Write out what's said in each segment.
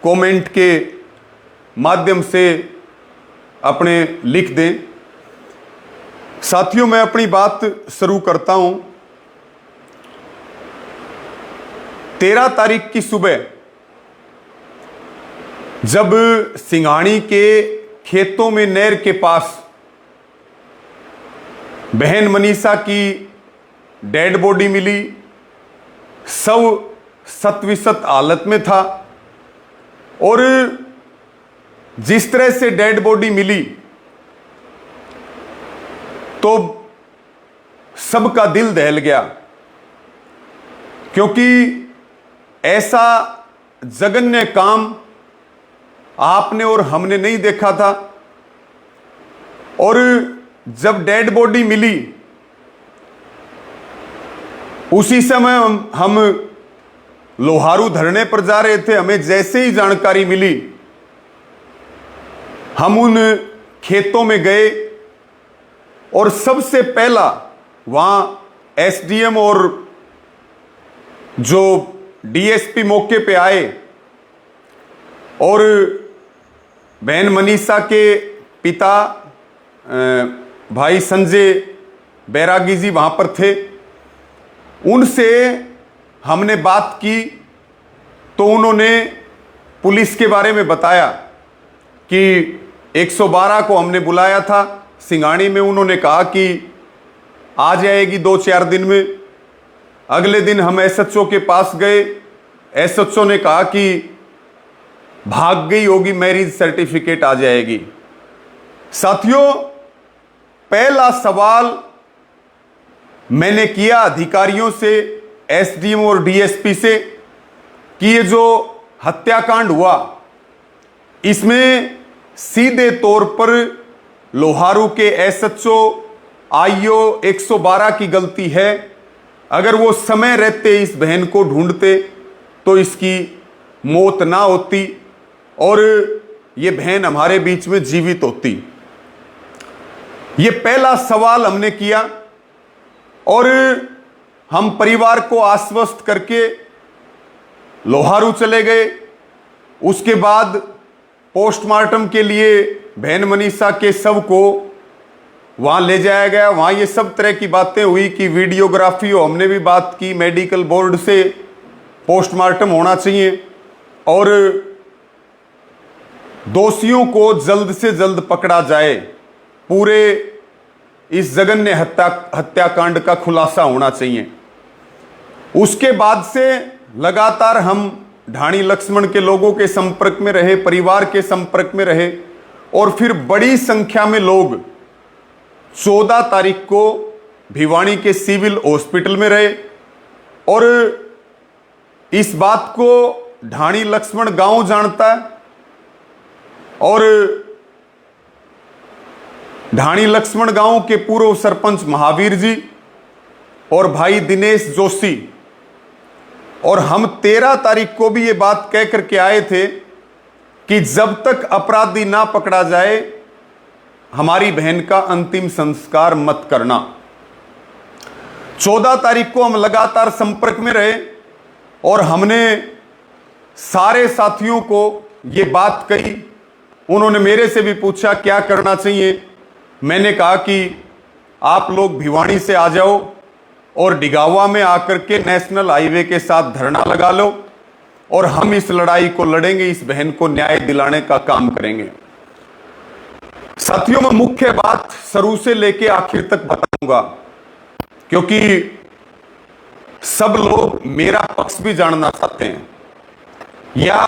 Comment के माध्यम से अपने लिख दें। साथियों, मैं अपनी बात शुरू करता हूं। 13 तारीख की सुबह जब सिंघाणी के खेतों में नहर के पास बहन मनीषा की डेड बॉडी मिली, शव सतविसत हालत में था और जिस तरह से डेड बॉडी मिली तो सबका दिल दहल गया, क्योंकि ऐसा जघन्य काम आपने और हमने नहीं देखा था। और जब डेड बॉडी मिली उसी समय हम लोहारू धरने पर जा रहे थे। हमें जैसे ही जानकारी मिली हम उन खेतों में गए और सबसे पहला वहां एसडीएम और जो डीएसपी मौके पे आए और बहन मनीषा के पिता भाई संजय बैरागी जी वहां पर थे। उनसे हमने बात की तो उन्होंने पुलिस के बारे में बताया कि 112 को हमने बुलाया था सिंघाणी में। उन्होंने कहा कि आ जाएगी 2-4 दिन में। अगले दिन हम एसएचओ के पास गए। एसएचओ ने कहा कि भाग गई होगी, मैरिज सर्टिफिकेट आ जाएगी। साथियों, पहला सवाल मैंने किया अधिकारियों से, एसडीएम और डीएसपी से, कि ये जो हत्याकांड हुआ इसमें सीधे तौर पर लोहारू के एसएचओ आईओ 112 की गलती है। अगर वो समय रहते इस बहन को ढूंढते तो इसकी मौत ना होती और ये बहन हमारे बीच में जीवित होती। ये पहला सवाल हमने किया और हम परिवार को आश्वस्त करके लोहारू चले गए। उसके बाद पोस्टमार्टम के लिए बहन मनीषा के शव को वहां ले जाया गया। वहां ये सब तरह की बातें हुई कि वीडियोग्राफी हो, हमने भी बात की मेडिकल बोर्ड से, पोस्टमार्टम होना चाहिए और दोषियों को जल्द से जल्द पकड़ा जाए। पूरे इस जघन्य हत्याकांड का खुलासा होना चाहिए। उसके बाद से लगातार हम ढाणी लक्ष्मण के लोगों के संपर्क में रहे, परिवार के संपर्क में रहे और फिर बड़ी संख्या में लोग 14 तारीख को भिवानी के सिविल हॉस्पिटल में रहे और इस बात को ढाणी लक्ष्मण गांव जानता है और ढाणी लक्ष्मण गांव के पूर्व सरपंच महावीर जी और भाई दिनेश जोशी और हम 13 तारीख को भी ये बात कह करके आए थे कि जब तक अपराधी ना पकड़ा जाए हमारी बहन का अंतिम संस्कार मत करना। 14 तारीख को हम लगातार संपर्क में रहे और हमने सारे साथियों को ये बात कही। उन्होंने मेरे से भी पूछा क्या करना चाहिए। मैंने कहा कि आप लोग भिवानी से आ जाओ और डिगावा में आकर के नेशनल हाईवे के साथ धरना लगा लो और हम इस लड़ाई को लड़ेंगे, इस बहन को न्याय दिलाने का काम करेंगे। साथियों, मैं मुख्य बात शुरू से लेके आखिर तक बताऊंगा क्योंकि सब लोग मेरा पक्ष भी जानना चाहते हैं या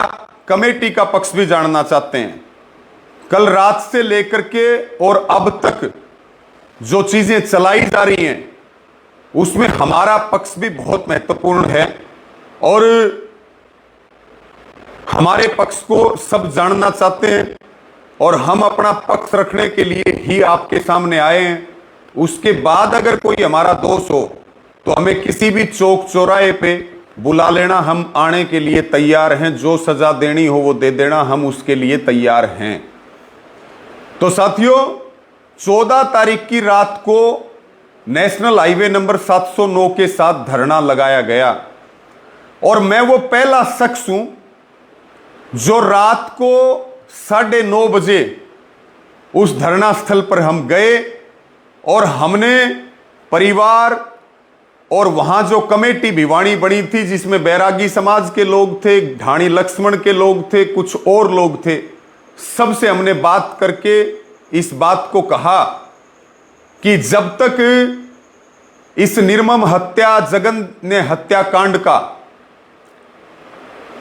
कमेटी का पक्ष भी जानना चाहते हैं। कल रात से लेकर के और अब तक जो चीजें चलाई जा रही हैं उसमें हमारा पक्ष भी बहुत महत्वपूर्ण है और हमारे पक्ष को सब जानना चाहते हैं और हम अपना पक्ष रखने के लिए ही आपके सामने आए हैं। उसके बाद अगर कोई हमारा दोष हो तो हमें किसी भी चौक चौराहे पे बुला लेना, हम आने के लिए तैयार हैं। जो सजा देनी हो वो दे देना, हम उसके लिए तैयार हैं। तो साथियों, 14 तारीख की रात को नेशनल हाईवे नंबर 709 के साथ धरना लगाया गया और मैं वो पहला शख्स हूं जो रात को 9:30 बजे उस धरना स्थल पर हम गए और हमने परिवार और वहां जो कमेटी भिवानी बनी थी, जिसमें बैरागी समाज के लोग थे, ढाणी लक्ष्मण के लोग थे, कुछ और लोग थे, सबसे हमने बात करके इस बात को कहा कि जब तक इस निर्मम हत्या, जघन्य हत्याकांड का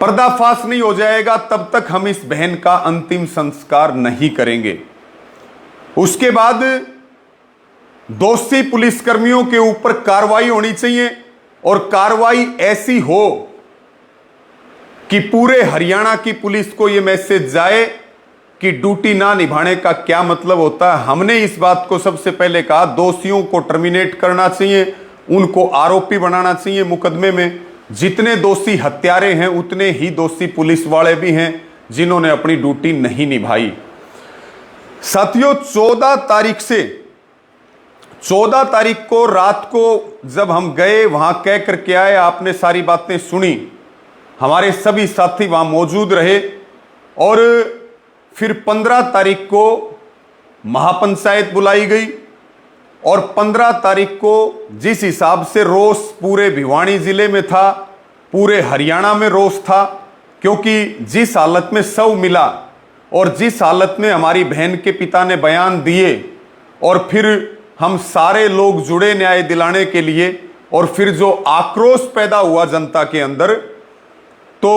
पर्दाफाश नहीं हो जाएगा, तब तक हम इस बहन का अंतिम संस्कार नहीं करेंगे। उसके बाद दोषी पुलिसकर्मियों के ऊपर कार्रवाई होनी चाहिए और कार्रवाई ऐसी हो कि पूरे हरियाणा की पुलिस को यह मैसेज जाए कि ड्यूटी ना निभाने का क्या मतलब होता है। हमने इस बात को सबसे पहले कहा, दोषियों को टर्मिनेट करना चाहिए, उनको आरोपी बनाना चाहिए मुकदमे में। जितने दोषी हत्यारे हैं उतने ही दोषी पुलिस वाले भी हैं जिन्होंने अपनी ड्यूटी नहीं निभाई। साथियों, 14 तारीख को रात को जब हम गए, वहां कह करके आए, आपने सारी बातें सुनी, हमारे सभी साथी वहां मौजूद रहे और फिर 15 तारीख को महापंचायत बुलाई गई और 15 तारीख को जिस हिसाब से रोष पूरे भिवानी जिले में था, पूरे हरियाणा में रोष था, क्योंकि जिस हालत में शव मिला और जिस हालत में हमारी बहन के पिता ने बयान दिए और फिर हम सारे लोग जुड़े न्याय दिलाने के लिए, और फिर जो आक्रोश पैदा हुआ जनता के अंदर, तो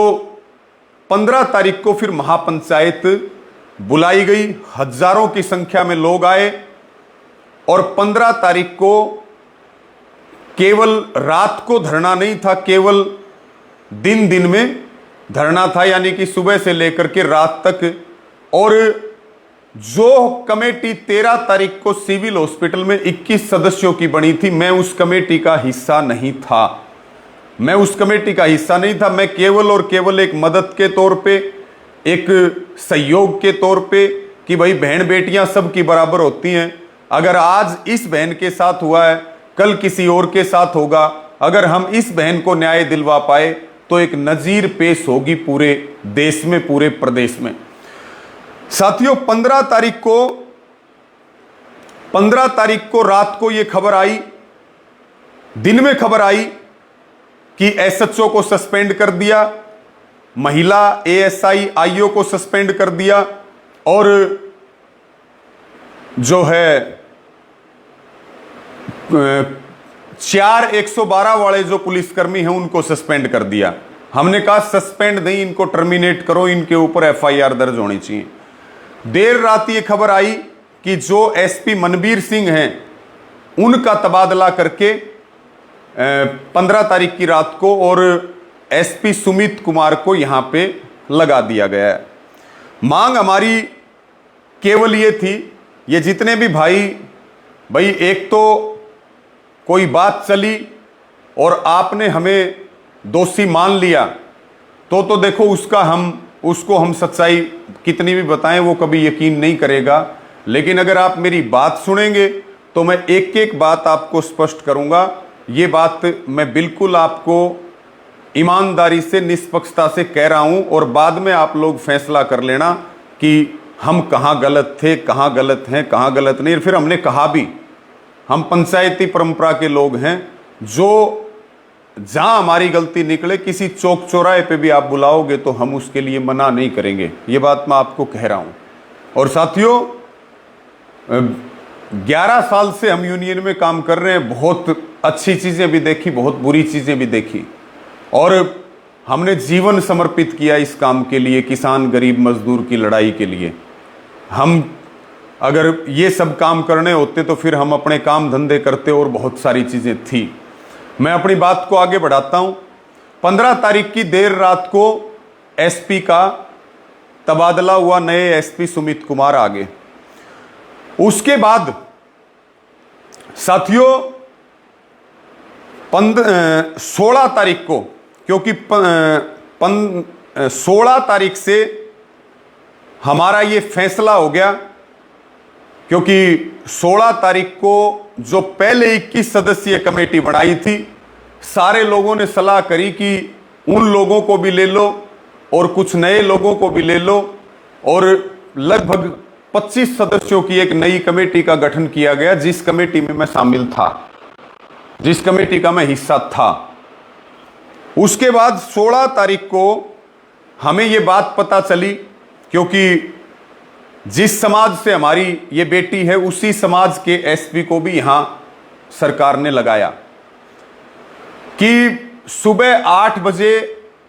15 तारीख को फिर महापंचायत बुलाई गई। हजारों की संख्या में लोग आए और 15 तारीख को केवल रात को धरना नहीं था, केवल दिन दिन में धरना था, यानी कि सुबह से लेकर के रात तक। और जो कमेटी 13 तारीख को सिविल हॉस्पिटल में 21 सदस्यों की बनी थी, मैं उस कमेटी का हिस्सा नहीं था। मैं केवल और केवल एक मदद के तौर पे, एक सहयोग के तौर पे कि भाई बहन बेटियां सबकी बराबर होती हैं। अगर आज इस बहन के साथ हुआ है, कल किसी और के साथ होगा। अगर हम इस बहन को न्याय दिलवा पाए तो एक नजीर पेश होगी पूरे देश में, पूरे प्रदेश में। साथियों, 15 तारीख को रात को यह खबर आई, दिन में खबर आई कि एसएचओ को सस्पेंड कर दिया, महिला एएसआई आईओ को सस्पेंड कर दिया और जो है 4 112 वाले जो पुलिसकर्मी हैं उनको सस्पेंड कर दिया। हमने कहा सस्पेंड नहीं, इनको टर्मिनेट करो, इनके ऊपर एफआईआर दर्ज होनी चाहिए। देर रात ये खबर आई कि जो एसपी मनबीर सिंह हैं उनका तबादला करके 15 तारीख की रात को और एसपी सुमित कुमार को यहां पे लगा दिया गया है। मांग हमारी केवल ये थी, ये जितने भी भाई एक तो कोई बात चली और आपने हमें दोषी मान लिया तो देखो उसको हम सच्चाई कितनी भी बताएं वो कभी यकीन नहीं करेगा। लेकिन अगर आप मेरी बात सुनेंगे तो मैं एक एक बात आपको स्पष्ट करूंगा। ये बात मैं बिल्कुल आपको ईमानदारी से, निष्पक्षता से कह रहा हूं और बाद में आप लोग फैसला कर लेना कि हम कहां गलत थे, कहां गलत हैं, कहां गलत नहीं। फिर हमने कहा भी, हम पंचायती परंपरा के लोग हैं, जो जहां हमारी गलती निकले किसी चौक चौराहे पे भी आप बुलाओगे तो हम उसके लिए मना नहीं करेंगे। ये बात मैं आपको कह रहा हूं। और साथियों, 11 साल से हम यूनियन में काम कर रहे हैं। बहुत अच्छी चीजें भी देखी, बहुत बुरी चीजें भी देखी और हमने जीवन समर्पित किया इस काम के लिए, किसान गरीब मजदूर की लड़ाई के लिए। हम अगर ये सब काम करने होते तो फिर हम अपने काम धंधे करते और बहुत सारी चीजें थी। मैं अपनी बात को आगे बढ़ाता हूं। 15 तारीख की देर रात को एसपी का तबादला हुआ, नए एसपी सुमित कुमार आ गए। उसके बाद साथियों 16 तारीख को, क्योंकि 16 तारीख से हमारा ये फैसला हो गया, क्योंकि 16 तारीख को जो पहले 21 सदस्यीय कमेटी बनाई थी, सारे लोगों ने सलाह करी कि उन लोगों को भी ले लो और कुछ नए लोगों को भी ले लो, और लगभग 25 सदस्यों की एक नई कमेटी का गठन किया गया, जिस कमेटी में मैं शामिल था, जिस कमेटी का मैं हिस्सा था। उसके बाद 16 तारीख को हमें यह बात पता चली, क्योंकि जिस समाज से हमारी ये बेटी है उसी समाज के एसपी को भी यहां सरकार ने लगाया, कि सुबह 8 बजे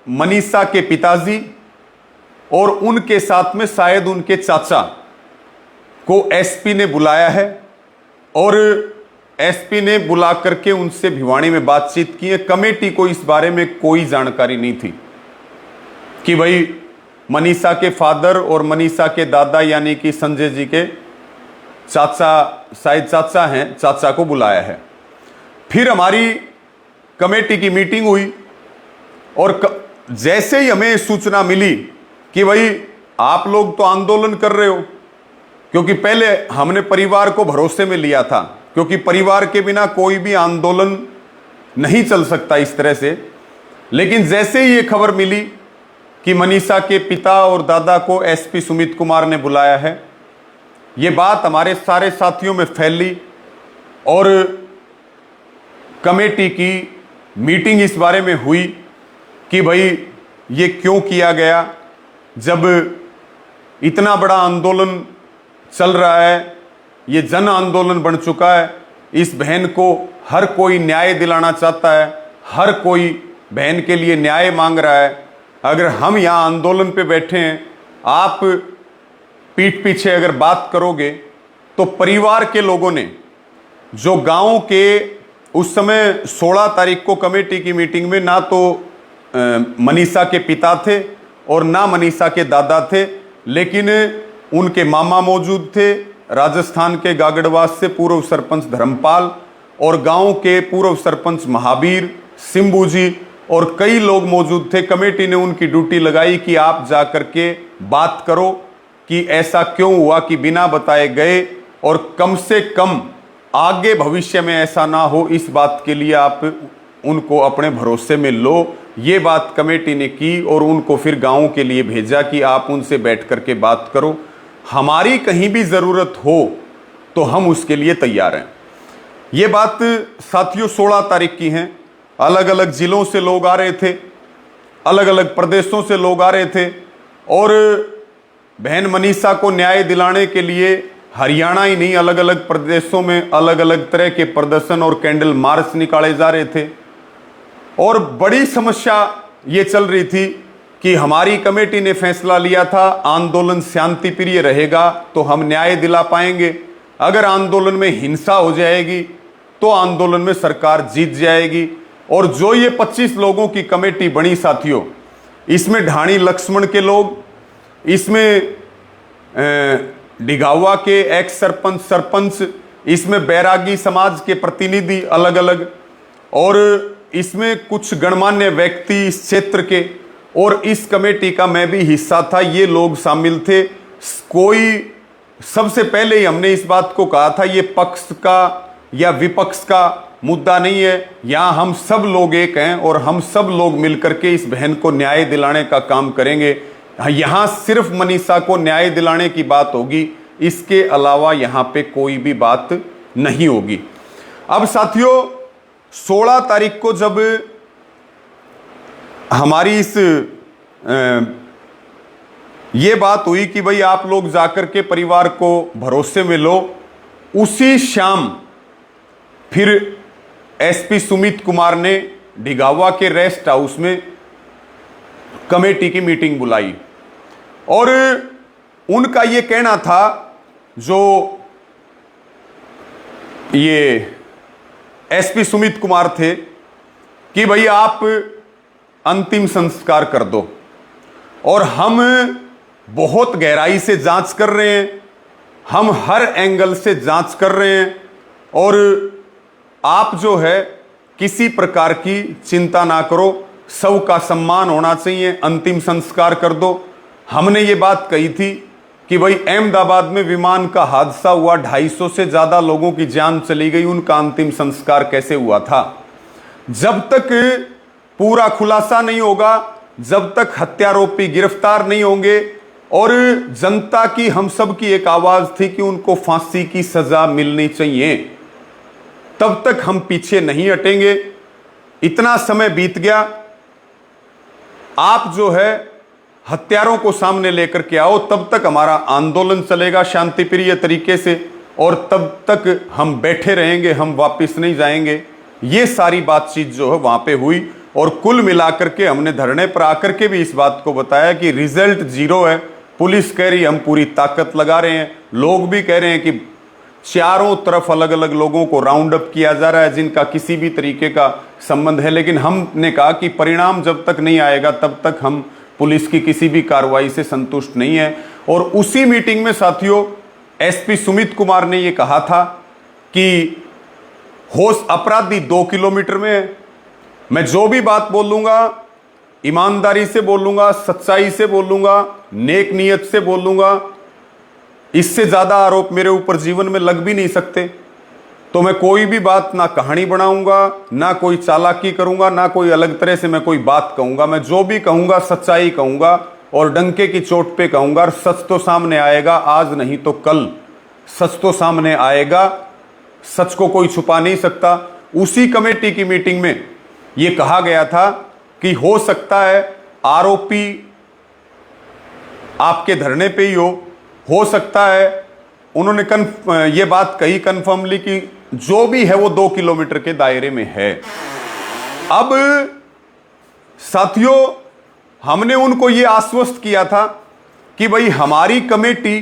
मनीषा के पिताजी और उनके साथ में शायद उनके चाचा को एसपी ने बुलाया है, और एसपी ने बुला करके उनसे भिवानी में बातचीत की है। कमेटी को इस बारे में कोई जानकारी नहीं थी कि भाई मनीषा के फादर और मनीषा के दादा यानी कि संजय जी के चाचा, शायद चाचा हैं, चाचा को बुलाया है। फिर हमारी कमेटी की मीटिंग हुई, और जैसे ही हमें सूचना मिली कि भाई आप लोग तो आंदोलन कर रहे हो, क्योंकि पहले हमने परिवार को भरोसे में लिया था, क्योंकि परिवार के बिना कोई भी आंदोलन नहीं चल सकता इस तरह से। लेकिन जैसे ही ये खबर मिली कि मनीषा के पिता और दादा को एसपी सुमित कुमार ने बुलाया है, ये बात हमारे सारे साथियों में फैली, और कमेटी की मीटिंग इस बारे में हुई कि भाई ये क्यों किया गया, जब इतना बड़ा आंदोलन चल रहा है, ये जन आंदोलन बन चुका है। इस बहन को हर कोई न्याय दिलाना चाहता है, हर कोई बहन के लिए न्याय मांग रहा है। अगर हम यहाँ आंदोलन पे बैठे हैं, आप पीठ पीछे अगर बात करोगे, तो परिवार के लोगों ने, जो गांव के उस समय 16 तारीख को कमेटी की मीटिंग में ना तो मनीषा के पिता थे और ना मनीषा के दादा थे, लेकिन उनके मामा मौजूद थे, राजस्थान के गागड़वास से पूर्व सरपंच धर्मपाल, और गांव के पूर्व सरपंच महावीर, सिंबू जी, और कई लोग मौजूद थे। कमेटी ने उनकी ड्यूटी लगाई कि आप जाकर के बात करो कि ऐसा क्यों हुआ कि बिना बताए गए, और कम से कम आगे भविष्य में ऐसा ना हो, इस बात के लिए आप उनको अपने भरोसे में लो। ये बात कमेटी ने की, और उनको फिर गांव के लिए भेजा कि आप उनसे बैठ करके बात करो, हमारी कहीं भी ज़रूरत हो तो हम उसके लिए तैयार हैं। ये बात साथियों 16 तारीख की हैं। अलग अलग जिलों से लोग आ रहे थे, अलग अलग प्रदेशों से लोग आ रहे थे, और बहन मनीषा को न्याय दिलाने के लिए हरियाणा ही नहीं, अलग अलग प्रदेशों में अलग अलग तरह के प्रदर्शन और कैंडल मार्च निकाले जा रहे थे। और बड़ी समस्या ये चल रही थी कि हमारी कमेटी ने फैसला लिया था आंदोलन शांति प्रिय रहेगा तो हम न्याय दिला पाएंगे, अगर आंदोलन में हिंसा हो जाएगी तो आंदोलन में सरकार जीत जाएगी। और जो ये 25 लोगों की कमेटी बनी साथियों, इसमें ढाणी लक्ष्मण के लोग, इसमें डिगावा के एक्स सरपंच, इसमें बैरागी समाज के प्रतिनिधि अलग अलग, और इसमें कुछ गणमान्य व्यक्ति इस क्षेत्र के, और इस कमेटी का मैं भी हिस्सा था, ये लोग शामिल थे। कोई सबसे पहले ही हमने इस बात को कहा था, ये पक्ष का या विपक्ष का मुद्दा नहीं है, यहाँ हम सब लोग एक हैं और हम सब लोग मिलकर के इस बहन को न्याय दिलाने का काम करेंगे। यहाँ सिर्फ मनीषा को न्याय दिलाने की बात होगी, इसके अलावा यहाँ पे कोई भी बात नहीं होगी। अब साथियों 16 तारीख को जब हमारी इस ये बात हुई कि भाई आप लोग जाकर के परिवार को भरोसे में लो, उसी शाम फिर एसपी सुमित कुमार ने डिगावा के रेस्ट हाउस में कमेटी की मीटिंग बुलाई, और उनका ये कहना था, जो ये एसपी सुमित कुमार थे, कि भाई आप अंतिम संस्कार कर दो, और हम बहुत गहराई से जांच कर रहे हैं, हम हर एंगल से जांच कर रहे हैं, और आप जो है किसी प्रकार की चिंता ना करो, सबका सम्मान होना चाहिए, अंतिम संस्कार कर दो। हमने ये बात कही थी कि भाई अहमदाबाद में विमान का हादसा हुआ, 250 से ज्यादा लोगों की जान चली गई, उनका अंतिम संस्कार कैसे हुआ था? जब तक पूरा खुलासा नहीं होगा जब तक हत्यारोपी गिरफ्तार नहीं होंगे, और जनता की, हम सब की एक आवाज थी कि उनको फांसी की सजा मिलनी चाहिए, तब तक हम पीछे नहीं हटेंगे। इतना समय बीत गया, आप जो है हत्यारों को सामने लेकर के आओ, तब तक हमारा आंदोलन चलेगा शांतिप्रिय तरीके से, और तब तक हम बैठे रहेंगे, हम वापस नहीं जाएंगे। ये सारी बातचीत जो है वहां पे हुई, और कुल मिलाकर के हमने धरने पर आकर के भी इस बात को बताया कि रिजल्ट 0 है। पुलिस कह रही हम पूरी ताकत लगा रहे हैं, लोग भी कह रहे हैं कि चारों तरफ अलग अलग लोगों को राउंड अप किया जा रहा है जिनका किसी भी तरीके का संबंध है। लेकिन हमने कहा कि परिणाम जब तक नहीं आएगा तब तक हम पुलिस की किसी भी कार्रवाई से संतुष्ट नहीं है। और उसी मीटिंग में साथियों एसपी सुमित कुमार ने यह कहा था कि होश अपराधी 2 किलोमीटर में है। मैं जो भी बात बोलूंगा ईमानदारी से बोलूंगा, सच्चाई से बोलूंगा, नेक नियत से बोलूंगा। इससे ज्यादा आरोप मेरे ऊपर जीवन में लग भी नहीं सकते। तो मैं कोई भी बात ना कहानी बनाऊंगा, ना कोई चालाकी करूंगा, ना कोई अलग तरह से मैं कोई बात कहूंगा। मैं जो भी कहूंगा सच्चाई कहूंगा और डंके की चोट पे कहूंगा। और सच तो सामने आएगा, आज नहीं तो कल सच तो सामने आएगा। सच को कोई छुपा नहीं सकता। उसी कमेटी की मीटिंग में यह कहा गया था कि हो सकता है आरोपी आपके धरने पे ही हो सकता है। उन्होंने ये बात कही कन्फर्मली कि जो भी है वो 2 किलोमीटर के दायरे में है। अब साथियों हमने उनको ये आश्वस्त किया था कि भाई हमारी कमेटी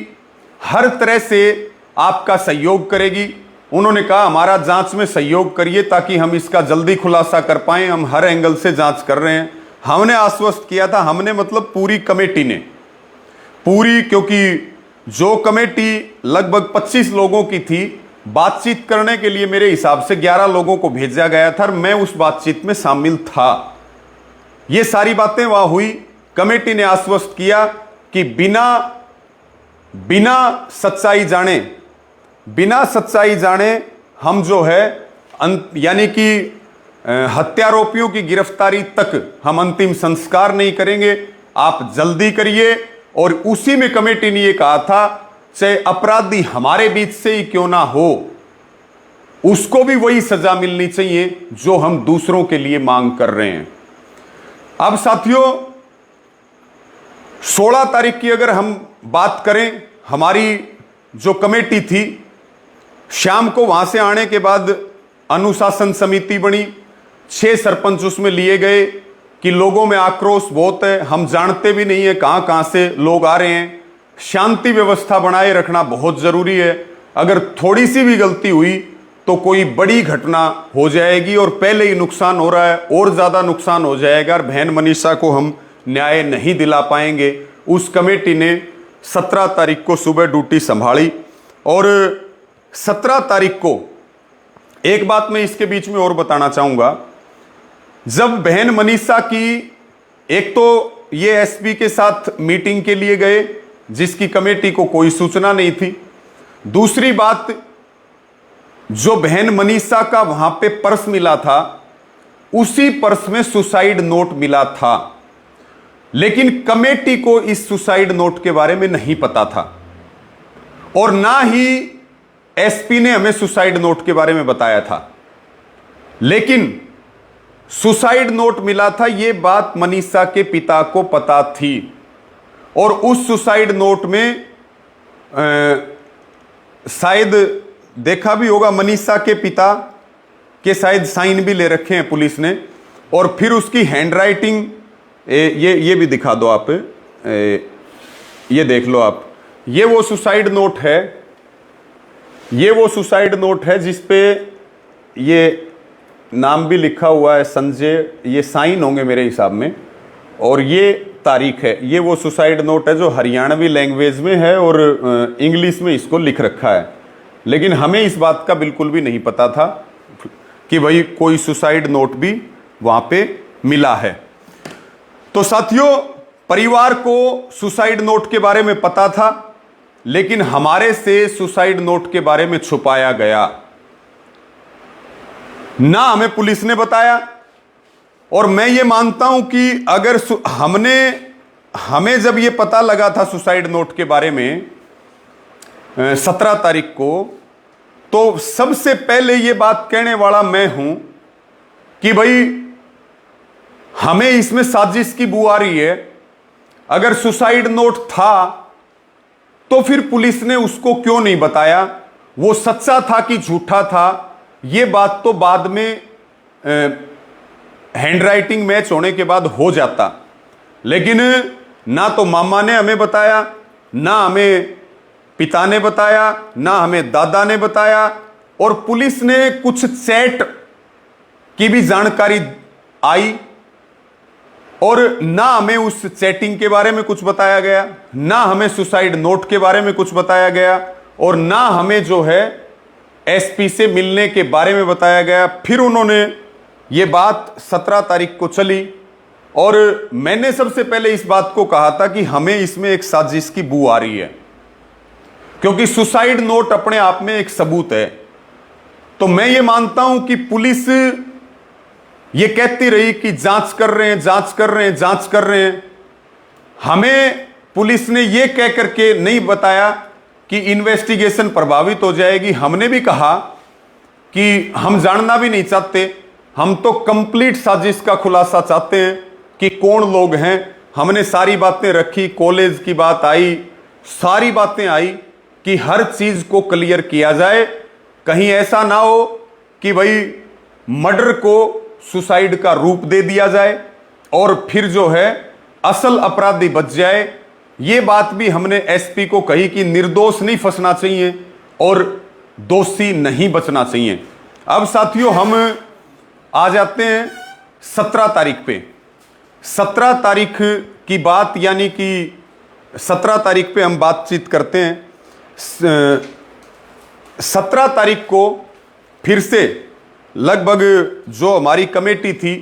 हर तरह से आपका सहयोग करेगी। उन्होंने कहा हमारा जांच में सहयोग करिए ताकि हम इसका जल्दी खुलासा कर पाएं, हम हर एंगल से जांच कर रहे हैं। हमने आश्वस्त किया था, हमने मतलब पूरी कमेटी ने, पूरी, क्योंकि जो कमेटी लगभग 25 लोगों की थी, बातचीत करने के लिए मेरे हिसाब से 11 लोगों को भेजा गया था और मैं उस बातचीत में शामिल था। ये सारी बातें वहां हुई। कमेटी ने आश्वस्त किया कि बिना सच्चाई जाने हम जो है यानी कि हत्यारोपियों की गिरफ्तारी तक हम अंतिम संस्कार नहीं करेंगे, आप जल्दी करिए। और उसी में कमेटी ने यह कहा था चाहे अपराधी हमारे बीच से ही क्यों ना हो, उसको भी वही सजा मिलनी चाहिए जो हम दूसरों के लिए मांग कर रहे हैं। अब साथियों 16 तारीख की अगर हम बात करें, हमारी जो कमेटी थी, शाम को वहां से आने के बाद अनुशासन समिति बनी, 6 सरपंच उसमें लिए गए कि लोगों में आक्रोश बहुत है, हम जानते भी नहीं है कहां कहां से लोग आ रहे हैं। शांति व्यवस्था बनाए रखना बहुत जरूरी है। अगर थोड़ी सी भी गलती हुई तो कोई बड़ी घटना हो जाएगी और पहले ही नुकसान हो रहा है और ज्यादा नुकसान हो जाएगा और बहन मनीषा को हम न्याय नहीं दिला पाएंगे। उस कमेटी ने 17 तारीख को सुबह ड्यूटी संभाली। और 17 तारीख को एक बात मैं इसके बीच में और बताना चाहूंगा, जब बहन मनीषा की, एक तो ये एसपी के साथ मीटिंग के लिए गए जिसकी कमेटी को कोई सूचना नहीं थी। दूसरी बात, जो बहन मनीषा का वहां पे पर्स मिला था, उसी पर्स में सुसाइड नोट मिला था, लेकिन कमेटी को इस सुसाइड नोट के बारे में नहीं पता था और ना ही एसपी ने हमें सुसाइड नोट के बारे में बताया था। लेकिन सुसाइड नोट मिला था, यह बात मनीषा के पिता को पता थी और उस सुसाइड नोट में शायद देखा भी होगा, मनीषा के पिता के शायद साइन भी ले रखे हैं पुलिस ने। और फिर उसकी हैंडराइटिंग, ये भी दिखा दो आप, ये देख लो आप, ये वो सुसाइड नोट है, ये वो सुसाइड नोट है जिसपे ये नाम भी लिखा हुआ है संजय, ये साइन होंगे मेरे हिसाब में, और ये तारीख है। ये वो सुसाइड नोट है जो हरियाणवी लैंग्वेज में है और इंग्लिश में इसको लिख रखा है। लेकिन हमें इस बात का बिल्कुल भी नहीं पता था कि भाई कोई सुसाइड नोट भी वहां पे मिला है। तो साथियों परिवार को सुसाइड नोट के बारे में पता था, लेकिन हमारे से सुसाइड नोट के बारे में छुपाया गया। ना हमें पुलिस ने बताया और मैं ये मानता हूं कि अगर हमें जब ये पता लगा था सुसाइड नोट के बारे में 17 तारीख को, तो सबसे पहले ये बात कहने वाला मैं हूं कि भाई हमें इसमें साजिश की बू आ रही है। अगर सुसाइड नोट था तो फिर पुलिस ने उसको क्यों नहीं बताया, वो सच्चा था कि झूठा था, ये बात तो बाद में हैंडराइटिंग मैच होने के बाद हो जाता। लेकिन ना तो मामा ने हमें बताया, ना हमें पिता ने बताया, ना हमें दादा ने बताया, और पुलिस ने कुछ चैट की भी जानकारी आई और ना हमें उस चैटिंग के बारे में कुछ बताया गया, ना हमें सुसाइड नोट के बारे में कुछ बताया गया, और ना हमें जो है एसपी से मिलने के बारे में बताया गया। फिर उन्होंने ये बात 17 तारीख को चली और मैंने सबसे पहले इस बात को कहा था कि हमें इसमें एक साजिश की बू आ रही है, क्योंकि सुसाइड नोट अपने आप में एक सबूत है। तो मैं ये मानता हूं कि पुलिस ये कहती रही कि जांच कर रहे हैं, जांच कर रहे हैं, जांच कर रहे हैं। हमें पुलिस ने ये कह करके नहीं बताया कि इन्वेस्टिगेशन प्रभावित हो जाएगी। हमने भी कहा कि हम जानना भी नहीं चाहते, हम तो कंप्लीट साजिश का खुलासा चाहते हैं कि कौन लोग हैं। हमने सारी बातें रखी, कॉलेज की बात आई, सारी बातें आई कि हर चीज को क्लियर किया जाए। कहीं ऐसा ना हो कि भाई मर्डर को सुसाइड का रूप दे दिया जाए और फिर जो है असल अपराधी बच जाए। ये बात भी हमने एसपी को कही कि निर्दोष नहीं फंसना चाहिए और दोषी नहीं बचना चाहिए। अब साथियों हम आ जाते हैं 17 तारीख पे। 17 तारीख की बात, यानी कि 17 तारीख पे हम बातचीत करते हैं। 17 तारीख को फिर से लगभग जो हमारी कमेटी थी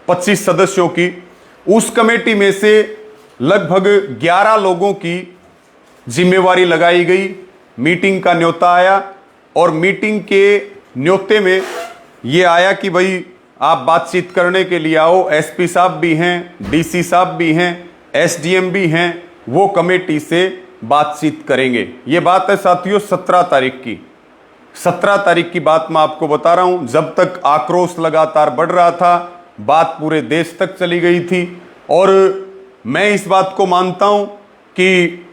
25 सदस्यों की, उस कमेटी में से लगभग 11 लोगों की जिम्मेवारी लगाई गई। मीटिंग का न्योता आया और मीटिंग के न्योते में ये आया कि भाई आप बातचीत करने के लिए आओ। एसपी साहब भी हैं, डीसी साहब भी हैं, एसडीएम भी हैं, वो कमेटी से बातचीत करेंगे। ये बात है साथियों 17 तारीख की। 17 तारीख की बात मैं आपको बता रहा हूं। जब तक आक्रोश लगातार बढ़ रहा था, बात पूरे देश तक चली गई थी और मैं इस बात को मानता हूं कि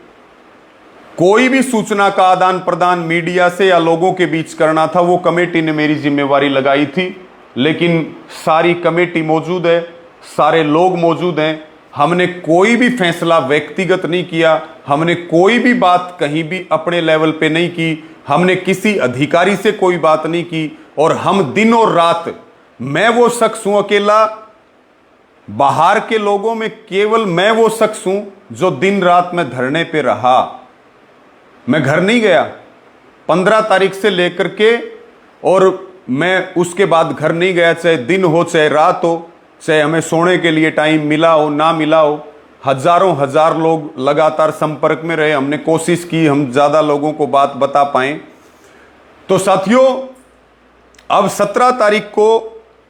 कोई भी सूचना का आदान प्रदान मीडिया से या लोगों के बीच करना था, वो कमेटी ने मेरी जिम्मेवारी लगाई थी। लेकिन सारी कमेटी मौजूद है, सारे लोग मौजूद हैं। हमने कोई भी फैसला व्यक्तिगत नहीं किया, हमने कोई भी बात कहीं भी अपने लेवल पे नहीं की, हमने किसी अधिकारी से कोई बात नहीं की। और हम दिन और रात, मैं वो शख्स हूं अकेला, बाहर के लोगों में केवल मैं वो शख्स हूं जो दिन रात में धरने पे रहा। मैं घर नहीं गया 15 तारीख से लेकर के, और मैं उसके बाद घर नहीं गया, चाहे दिन हो चाहे रात हो, चाहे हमें सोने के लिए टाइम मिला हो ना मिला हो। हजारों हजार लोग लगातार संपर्क में रहे, हमने कोशिश की हम ज्यादा लोगों को बात बता पाए। तो साथियों अब 17 तारीख को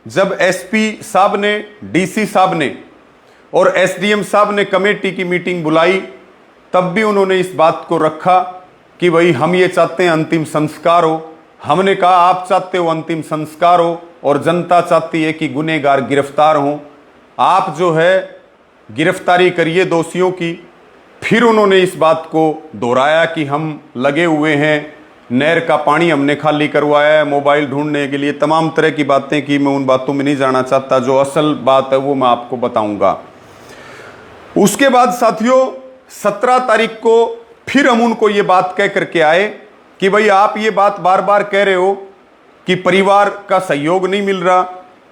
जब एसपी साहब ने, डीसी साहब ने और एसडीएम साहब ने कमेटी की मीटिंग बुलाई, तब भी उन्होंने इस बात को रखा कि भाई हम ये चाहते हैं अंतिम संस्कार हो। हमने कहा आप चाहते हो अंतिम संस्कार हो और जनता चाहती है कि गुनहगार गिरफ्तार हों, आप जो है गिरफ्तारी करिए दोषियों की। फिर उन्होंने इस बात को दोहराया कि हम लगे हुए हैं, नहर का पानी हमने खाली करवाया है, मोबाइल ढूंढने के लिए, तमाम तरह की बातें की। मैं उन बातों में नहीं जाना चाहता, जो असल बात है वो मैं आपको बताऊंगा। उसके बाद साथियों 17 तारीख को फिर हम उनको ये बात कह करके आए कि भाई आप ये बात बार बार कह रहे हो कि परिवार का सहयोग नहीं मिल रहा,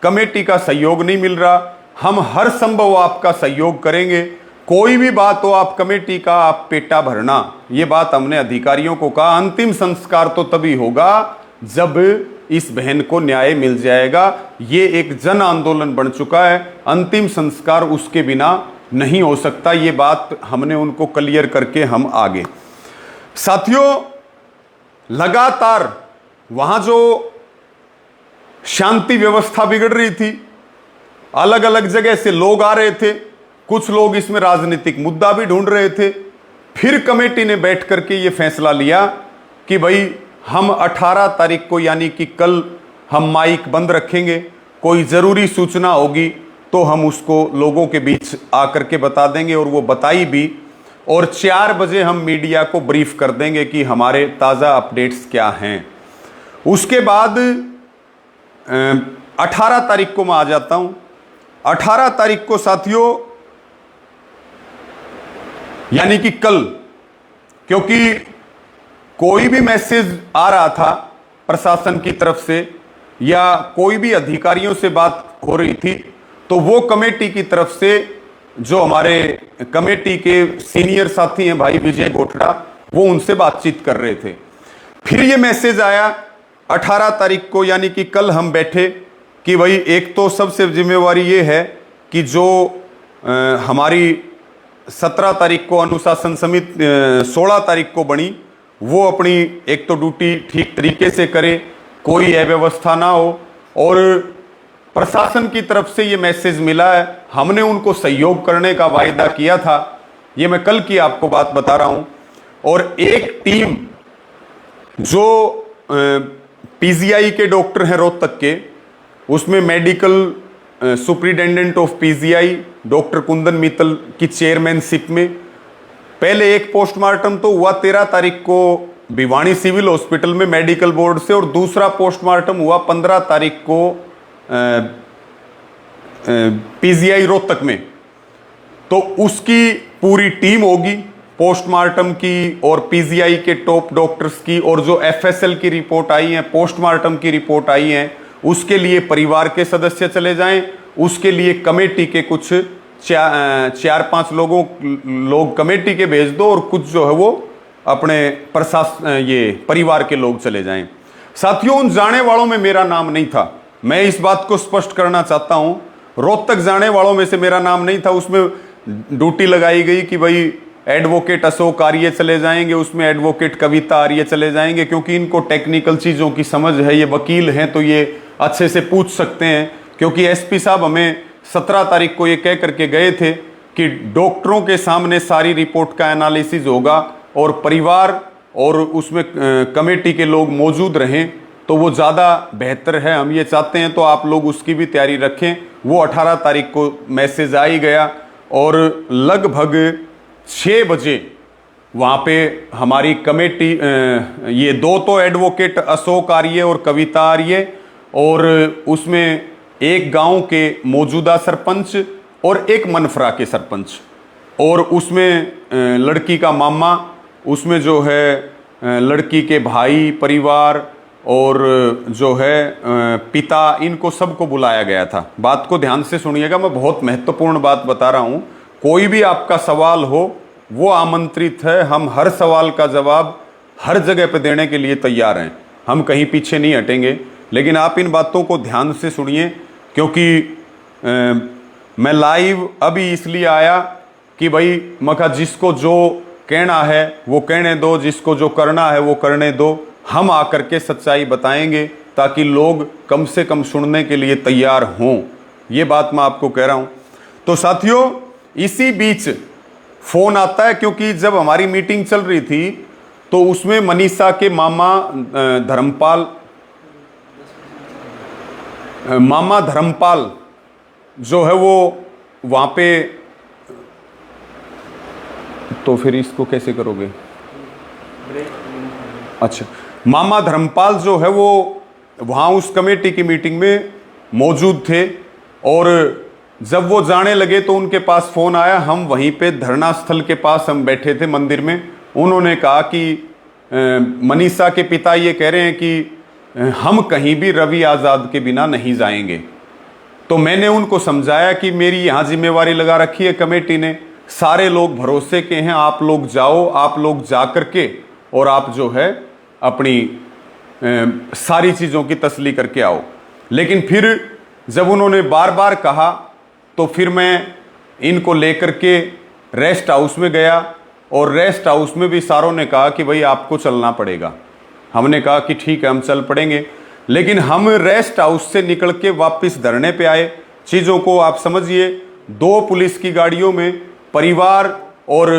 कमेटी का सहयोग नहीं मिल रहा। हम हर संभव आपका सहयोग करेंगे, कोई भी बात हो आप कमेटी का आप पेटा भरना। ये बात हमने अधिकारियों को कहा। अंतिम संस्कार तो तभी होगा जब इस बहन को न्याय मिल जाएगा। ये एक जन आंदोलन बन चुका है, अंतिम संस्कार उसके बिना नहीं हो सकता। ये बात हमने उनको क्लियर करके हम आगे। साथियों लगातार वहां जो शांति व्यवस्था बिगड़ रही थी, अलग अलग जगह से लोग आ रहे थे, कुछ लोग इसमें राजनीतिक मुद्दा भी ढूंढ रहे थे। फिर कमेटी ने बैठ करके ये फैसला लिया कि भाई हम 18 तारीख को यानी कि कल हम माइक बंद रखेंगे, कोई ज़रूरी सूचना होगी तो हम उसको लोगों के बीच आकर के बता देंगे, और वो बताई भी। और 4 बजे हम मीडिया को ब्रीफ कर देंगे कि हमारे ताज़ा अपडेट्स क्या हैं। उसके बाद 18 तारीख को मैं आ जाता हूं। 18 तारीख को साथियों यानी कि कल, क्योंकि कोई भी मैसेज आ रहा था प्रशासन की तरफ से या कोई भी अधिकारियों से बात हो रही थी, तो वो कमेटी की तरफ से जो हमारे कमेटी के सीनियर साथी हैं भाई विजय गोठड़ा, वो उनसे बातचीत कर रहे थे। फिर ये मैसेज आया 18 तारीख को यानी कि कल हम बैठे कि भाई एक तो सबसे जिम्मेवारी ये है कि जो हमारी 17 तारीख को अनुशासन समिति 16 तारीख को बनी, वो अपनी एक तो ड्यूटी ठीक तरीके से करे, कोई अव्यवस्था ना हो। और प्रशासन की तरफ से ये मैसेज मिला है, हमने उनको सहयोग करने का वायदा किया था। ये मैं कल की आपको बात बता रहा हूं। और एक टीम जो पीजीआई के डॉक्टर हैं रोहतक के, उसमें medical superintendent of PGI doctor Kundan Mittal की चेयरमैनशिप में पहले एक पोस्टमार्टम तो हुआ 13 तारीख को भिवानी सिविल हॉस्पिटल में मेडिकल बोर्ड से, और दूसरा पोस्टमार्टम हुआ 15 तारीख को पीजीआई रोहतक में। तो उसकी पूरी टीम होगी पोस्टमार्टम की और पीजीआई के टॉप डॉक्टर्स की, और जो एफएसएल की रिपोर्ट आई है, पोस्टमार्टम की रिपोर्ट आई है, उसके लिए परिवार के सदस्य चले जाएं, उसके लिए कमेटी के कुछ 4-5 लोग कमेटी के भेज दो, और कुछ जो है वो अपने ये परिवार के लोग चले जाएं। साथियों, उन जाने वालों में मेरा नाम नहीं था, मैं इस बात को स्पष्ट करना चाहता हूं। रोहतक जाने वालों में से मेरा नाम नहीं था। उसमें ड्यूटी लगाई गई कि भाई एडवोकेट अशोक आर्य चले जाएंगे, उसमें एडवोकेट कविता आर्य चले जाएंगे, क्योंकि इनको टेक्निकल चीज़ों की समझ है, ये वकील हैं तो ये अच्छे से पूछ सकते हैं। क्योंकि एसपी साहब हमें 17 तारीख को ये कह करके गए थे कि डॉक्टरों के सामने सारी रिपोर्ट का एनालिसिस होगा और परिवार और उसमें कमेटी के लोग मौजूद रहें तो वो ज़्यादा बेहतर है, हम ये चाहते हैं, तो आप लोग उसकी भी तैयारी रखें। वो 18 तारीख को मैसेज आ ही गया, और लगभग 6 बजे वहाँ पे हमारी कमेटी ये 2 तो एडवोकेट अशोक आर्य और कविता आर्य, और उसमें एक गांव के मौजूदा सरपंच और एक मनफरा के सरपंच, और उसमें लड़की का मामा, उसमें जो है लड़की के भाई परिवार और जो है पिता, इनको सबको बुलाया गया था। बात को ध्यान से सुनिएगा, मैं बहुत महत्वपूर्ण बात बता रहा हूँ। कोई भी आपका सवाल हो वो आमंत्रित है, हम हर सवाल का जवाब हर जगह पे देने के लिए तैयार हैं, हम कहीं पीछे नहीं हटेंगे। लेकिन आप इन बातों को ध्यान से सुनिए, क्योंकि मैं लाइव अभी इसलिए आया कि भाई मका जिसको जो कहना है वो कहने दो, जिसको जो करना है वो करने दो, हम आकर के सच्चाई बताएंगे ताकि लोग कम से कम सुनने के लिए तैयार हों। ये बात मैं आपको कह रहा हूं। तो साथियों, इसी बीच फोन आता है, क्योंकि जब हमारी मीटिंग चल रही थी तो उसमें मनीषा के मामा धर्मपाल जो है वो वहां पे, तो फिर इसको कैसे करोगे? अच्छा, मामा धर्मपाल जो है वो वहाँ उस कमेटी की मीटिंग में मौजूद थे, और जब वो जाने लगे तो उनके पास फ़ोन आया। हम वहीं पे धरना स्थल के पास हम बैठे थे मंदिर में। उन्होंने कहा कि मनीषा के पिता ये कह रहे हैं कि हम कहीं भी रवि आज़ाद के बिना नहीं जाएंगे। तो मैंने उनको समझाया कि मेरी यहाँ जिम्मेवारी लगा रखी है कमेटी ने, सारे लोग भरोसे के हैं, आप लोग जाओ, आप लोग जा कर के और आप जो है अपनी सारी चीज़ों की तसल्ली करके आओ। लेकिन फिर जब उन्होंने बार बार कहा तो फिर मैं इनको लेकर के रेस्ट हाउस में गया, और रेस्ट हाउस में भी सारों ने कहा कि भाई आपको चलना पड़ेगा। हमने कहा कि ठीक है, हम चल पड़ेंगे। लेकिन हम रेस्ट हाउस से निकल के वापस धरने पे आए चीज़ों को आप समझिए। 2 पुलिस की गाड़ियों में परिवार और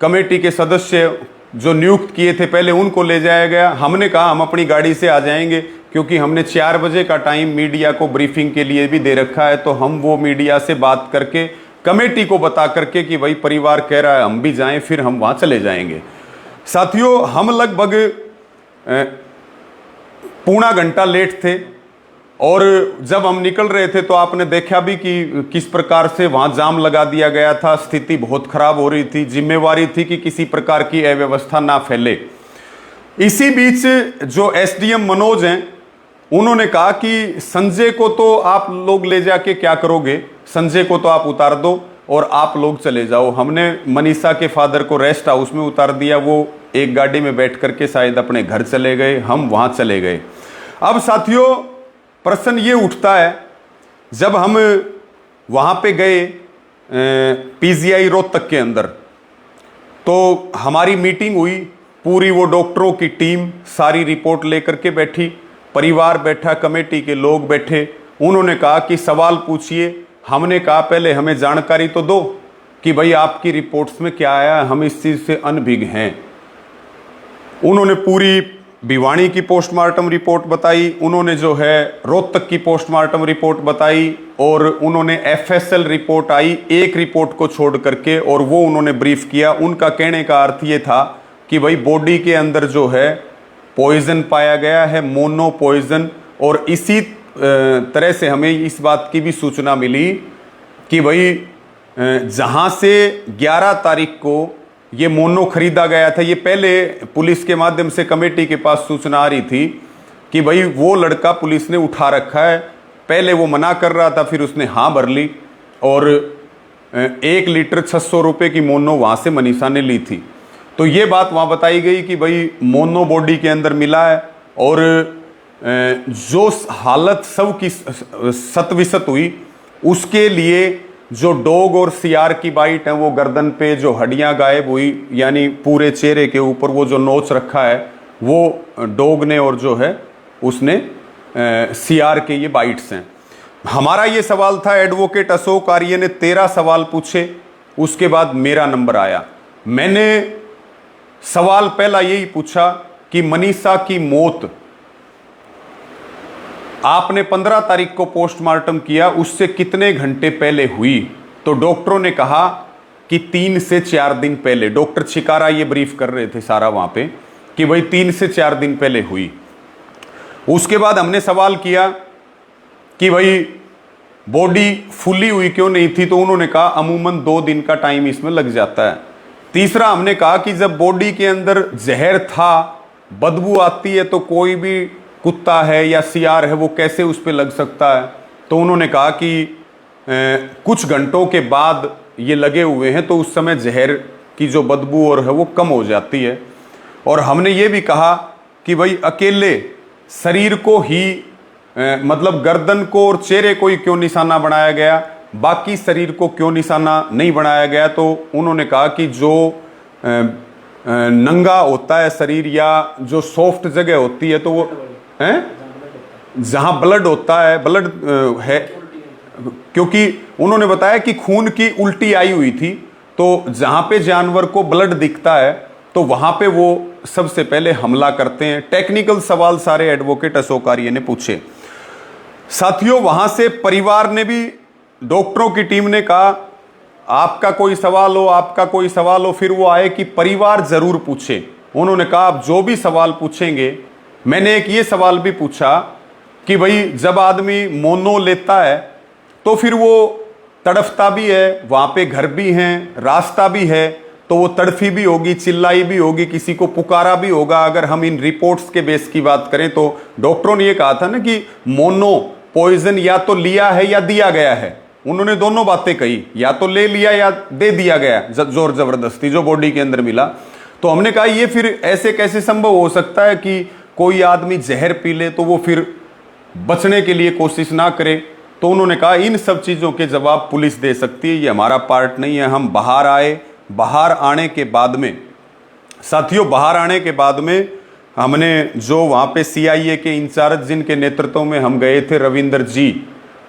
कमेटी के सदस्य जो नियुक्त किए थे पहले उनको ले जाया गया। हमने कहा हम अपनी गाड़ी से आ जाएंगे, क्योंकि हमने 4 बजे का टाइम मीडिया को ब्रीफिंग के लिए भी दे रखा है। तो हम वो मीडिया से बात करके कमेटी को बता करके कि भाई परिवार कह रहा है हम भी जाएं, फिर हम वहाँ चले जाएंगे। साथियों, हम लगभग पौना घंटा लेट थे, और जब हम निकल रहे थे तो आपने देखा भी कि किस प्रकार से वहाँ जाम लगा दिया गया था। स्थिति बहुत खराब हो रही थी। जिम्मेवारी थी कि किसी प्रकार की अव्यवस्था ना फैले। इसी बीच जो एसडीएम मनोज हैं, उन्होंने कहा कि संजय को तो आप लोग ले जाके क्या करोगे, संजय को तो आप उतार दो और आप लोग चले जाओ। हमने मनीषा के फादर को रेस्ट हाउस में उतार दिया। वो एक गाड़ी में बैठ करके शायद अपने घर चले गए, हम वहाँ चले गए। अब साथियों, प्रश्न ये उठता है, जब हम वहाँ पे गए पीजीआई रोहतक के अंदर, तो हमारी मीटिंग हुई। पूरी वो डॉक्टरों की टीम सारी रिपोर्ट लेकर के बैठी, परिवार बैठा, कमेटी के लोग बैठे। उन्होंने कहा कि सवाल पूछिए। हमने कहा पहले हमें जानकारी तो दो कि भाई आपकी रिपोर्ट्स में क्या आया, हम इस चीज़ से अनभिज्ञ हैं। उन्होंने पूरी भिवानी की पोस्टमार्टम रिपोर्ट बताई, उन्होंने जो है रोहतक की पोस्टमार्टम रिपोर्ट बताई, और उन्होंने एफएसएल रिपोर्ट आई एक रिपोर्ट को छोड़ करके, और वो उन्होंने ब्रीफ किया। उनका कहने का अर्थ ये था कि भाई बॉडी के अंदर जो है पॉइजन पाया गया है, मोनो पॉइजन। और इसी तरह से हमें इस बात की भी सूचना मिली कि भाई जहाँ से 11 तारीख को ये मोनो खरीदा गया था, ये पहले पुलिस के माध्यम से कमेटी के पास सूचना आ रही थी कि भाई वो लड़का पुलिस ने उठा रखा है। पहले वो मना कर रहा था, फिर उसने हाँ भर ली, और 1 लीटर 600 रुपये की मोनो वहाँ से मनीषा ने ली थी। तो ये बात वहाँ बताई गई कि भाई मोनो बॉडी के अंदर मिला है, और जो हालत सब की सतविसत हुई, उसके लिए जो डॉग और सियार की बाइट है, वो गर्दन पे जो हड्डियां गायब हुई, यानी पूरे चेहरे के ऊपर वो जो नोच रखा है वो डॉग ने, और जो है उसने सियार के ये बाइट्स हैं। हमारा ये सवाल था। एडवोकेट अशोक आर्य ने 13 सवाल पूछे, उसके बाद मेरा नंबर आया। मैंने सवाल पहला यही पूछा कि मनीषा की मौत आपने 15 तारीख को पोस्टमार्टम किया, उससे कितने घंटे पहले हुई? तो डॉक्टरों ने कहा कि 3 से 4 दिन पहले। डॉक्टर छिकारा ये ब्रीफ कर रहे थे सारा वहाँ पे कि भाई 3 से 4 दिन पहले हुई। उसके बाद हमने सवाल किया कि भाई बॉडी फुली हुई क्यों नहीं थी, तो उन्होंने कहा अमूमन 2 दिन का टाइम इसमें लग जाता है। तीसरा हमने कहा कि जब बॉडी के अंदर जहर था, बदबू आती है, तो कोई भी कुत्ता है या सियार है वो कैसे उस पर लग सकता है? तो उन्होंने कहा कि कुछ घंटों के बाद ये लगे हुए हैं, तो उस समय जहर की जो बदबू और है वो कम हो जाती है। और हमने ये भी कहा कि भाई अकेले शरीर को ही मतलब गर्दन को और चेहरे को ही क्यों निशाना बनाया गया, बाकी शरीर को क्यों निशाना नहीं बनाया गया? तो उन्होंने कहा कि जो नंगा होता है शरीर या जो सॉफ्ट जगह होती है, तो वो जहां ब्लड होता है, ब्लड है, क्योंकि उन्होंने बताया कि खून की उल्टी आई हुई थी, तो जहां पे जानवर को ब्लड दिखता है तो वहां पे वो सबसे पहले हमला करते हैं। टेक्निकल सवाल सारे एडवोकेट अशोक आर्य ने पूछे। साथियों, वहां से परिवार ने भी, डॉक्टरों की टीम ने कहा आपका कोई सवाल हो, आपका कोई सवाल हो। फिर वो आए कि परिवार जरूर पूछे। उन्होंने कहा आप जो भी सवाल पूछेंगे। मैंने एक ये सवाल भी पूछा कि भाई जब आदमी मोनो लेता है तो फिर वो तड़फता भी है, वहां पे घर भी हैं, रास्ता भी है, तो वो तड़फी भी होगी, चिल्लाई भी होगी, किसी को पुकारा भी होगा। अगर हम इन रिपोर्ट्स के बेस की बात करें तो डॉक्टरों ने ये कहा था ना कि मोनो पॉइजन या तो लिया है या दिया गया है। उन्होंने दोनों बातें कही, या तो ले लिया या दे दिया गया जोर जबरदस्ती जो बॉडी के अंदर मिला। तो हमने कहा ये फिर ऐसे कैसे संभव हो सकता है कि कोई आदमी जहर पी ले तो वो फिर बचने के लिए कोशिश ना करे? तो उन्होंने कहा इन सब चीज़ों के जवाब पुलिस दे सकती है, ये हमारा पार्ट नहीं है। हम बाहर आए, बाहर आने के बाद में साथियों, बाहर आने के बाद में हमने जो वहाँ पे सीआईए के इंचार्ज जिनके नेतृत्व में हम गए थे, रविंदर जी,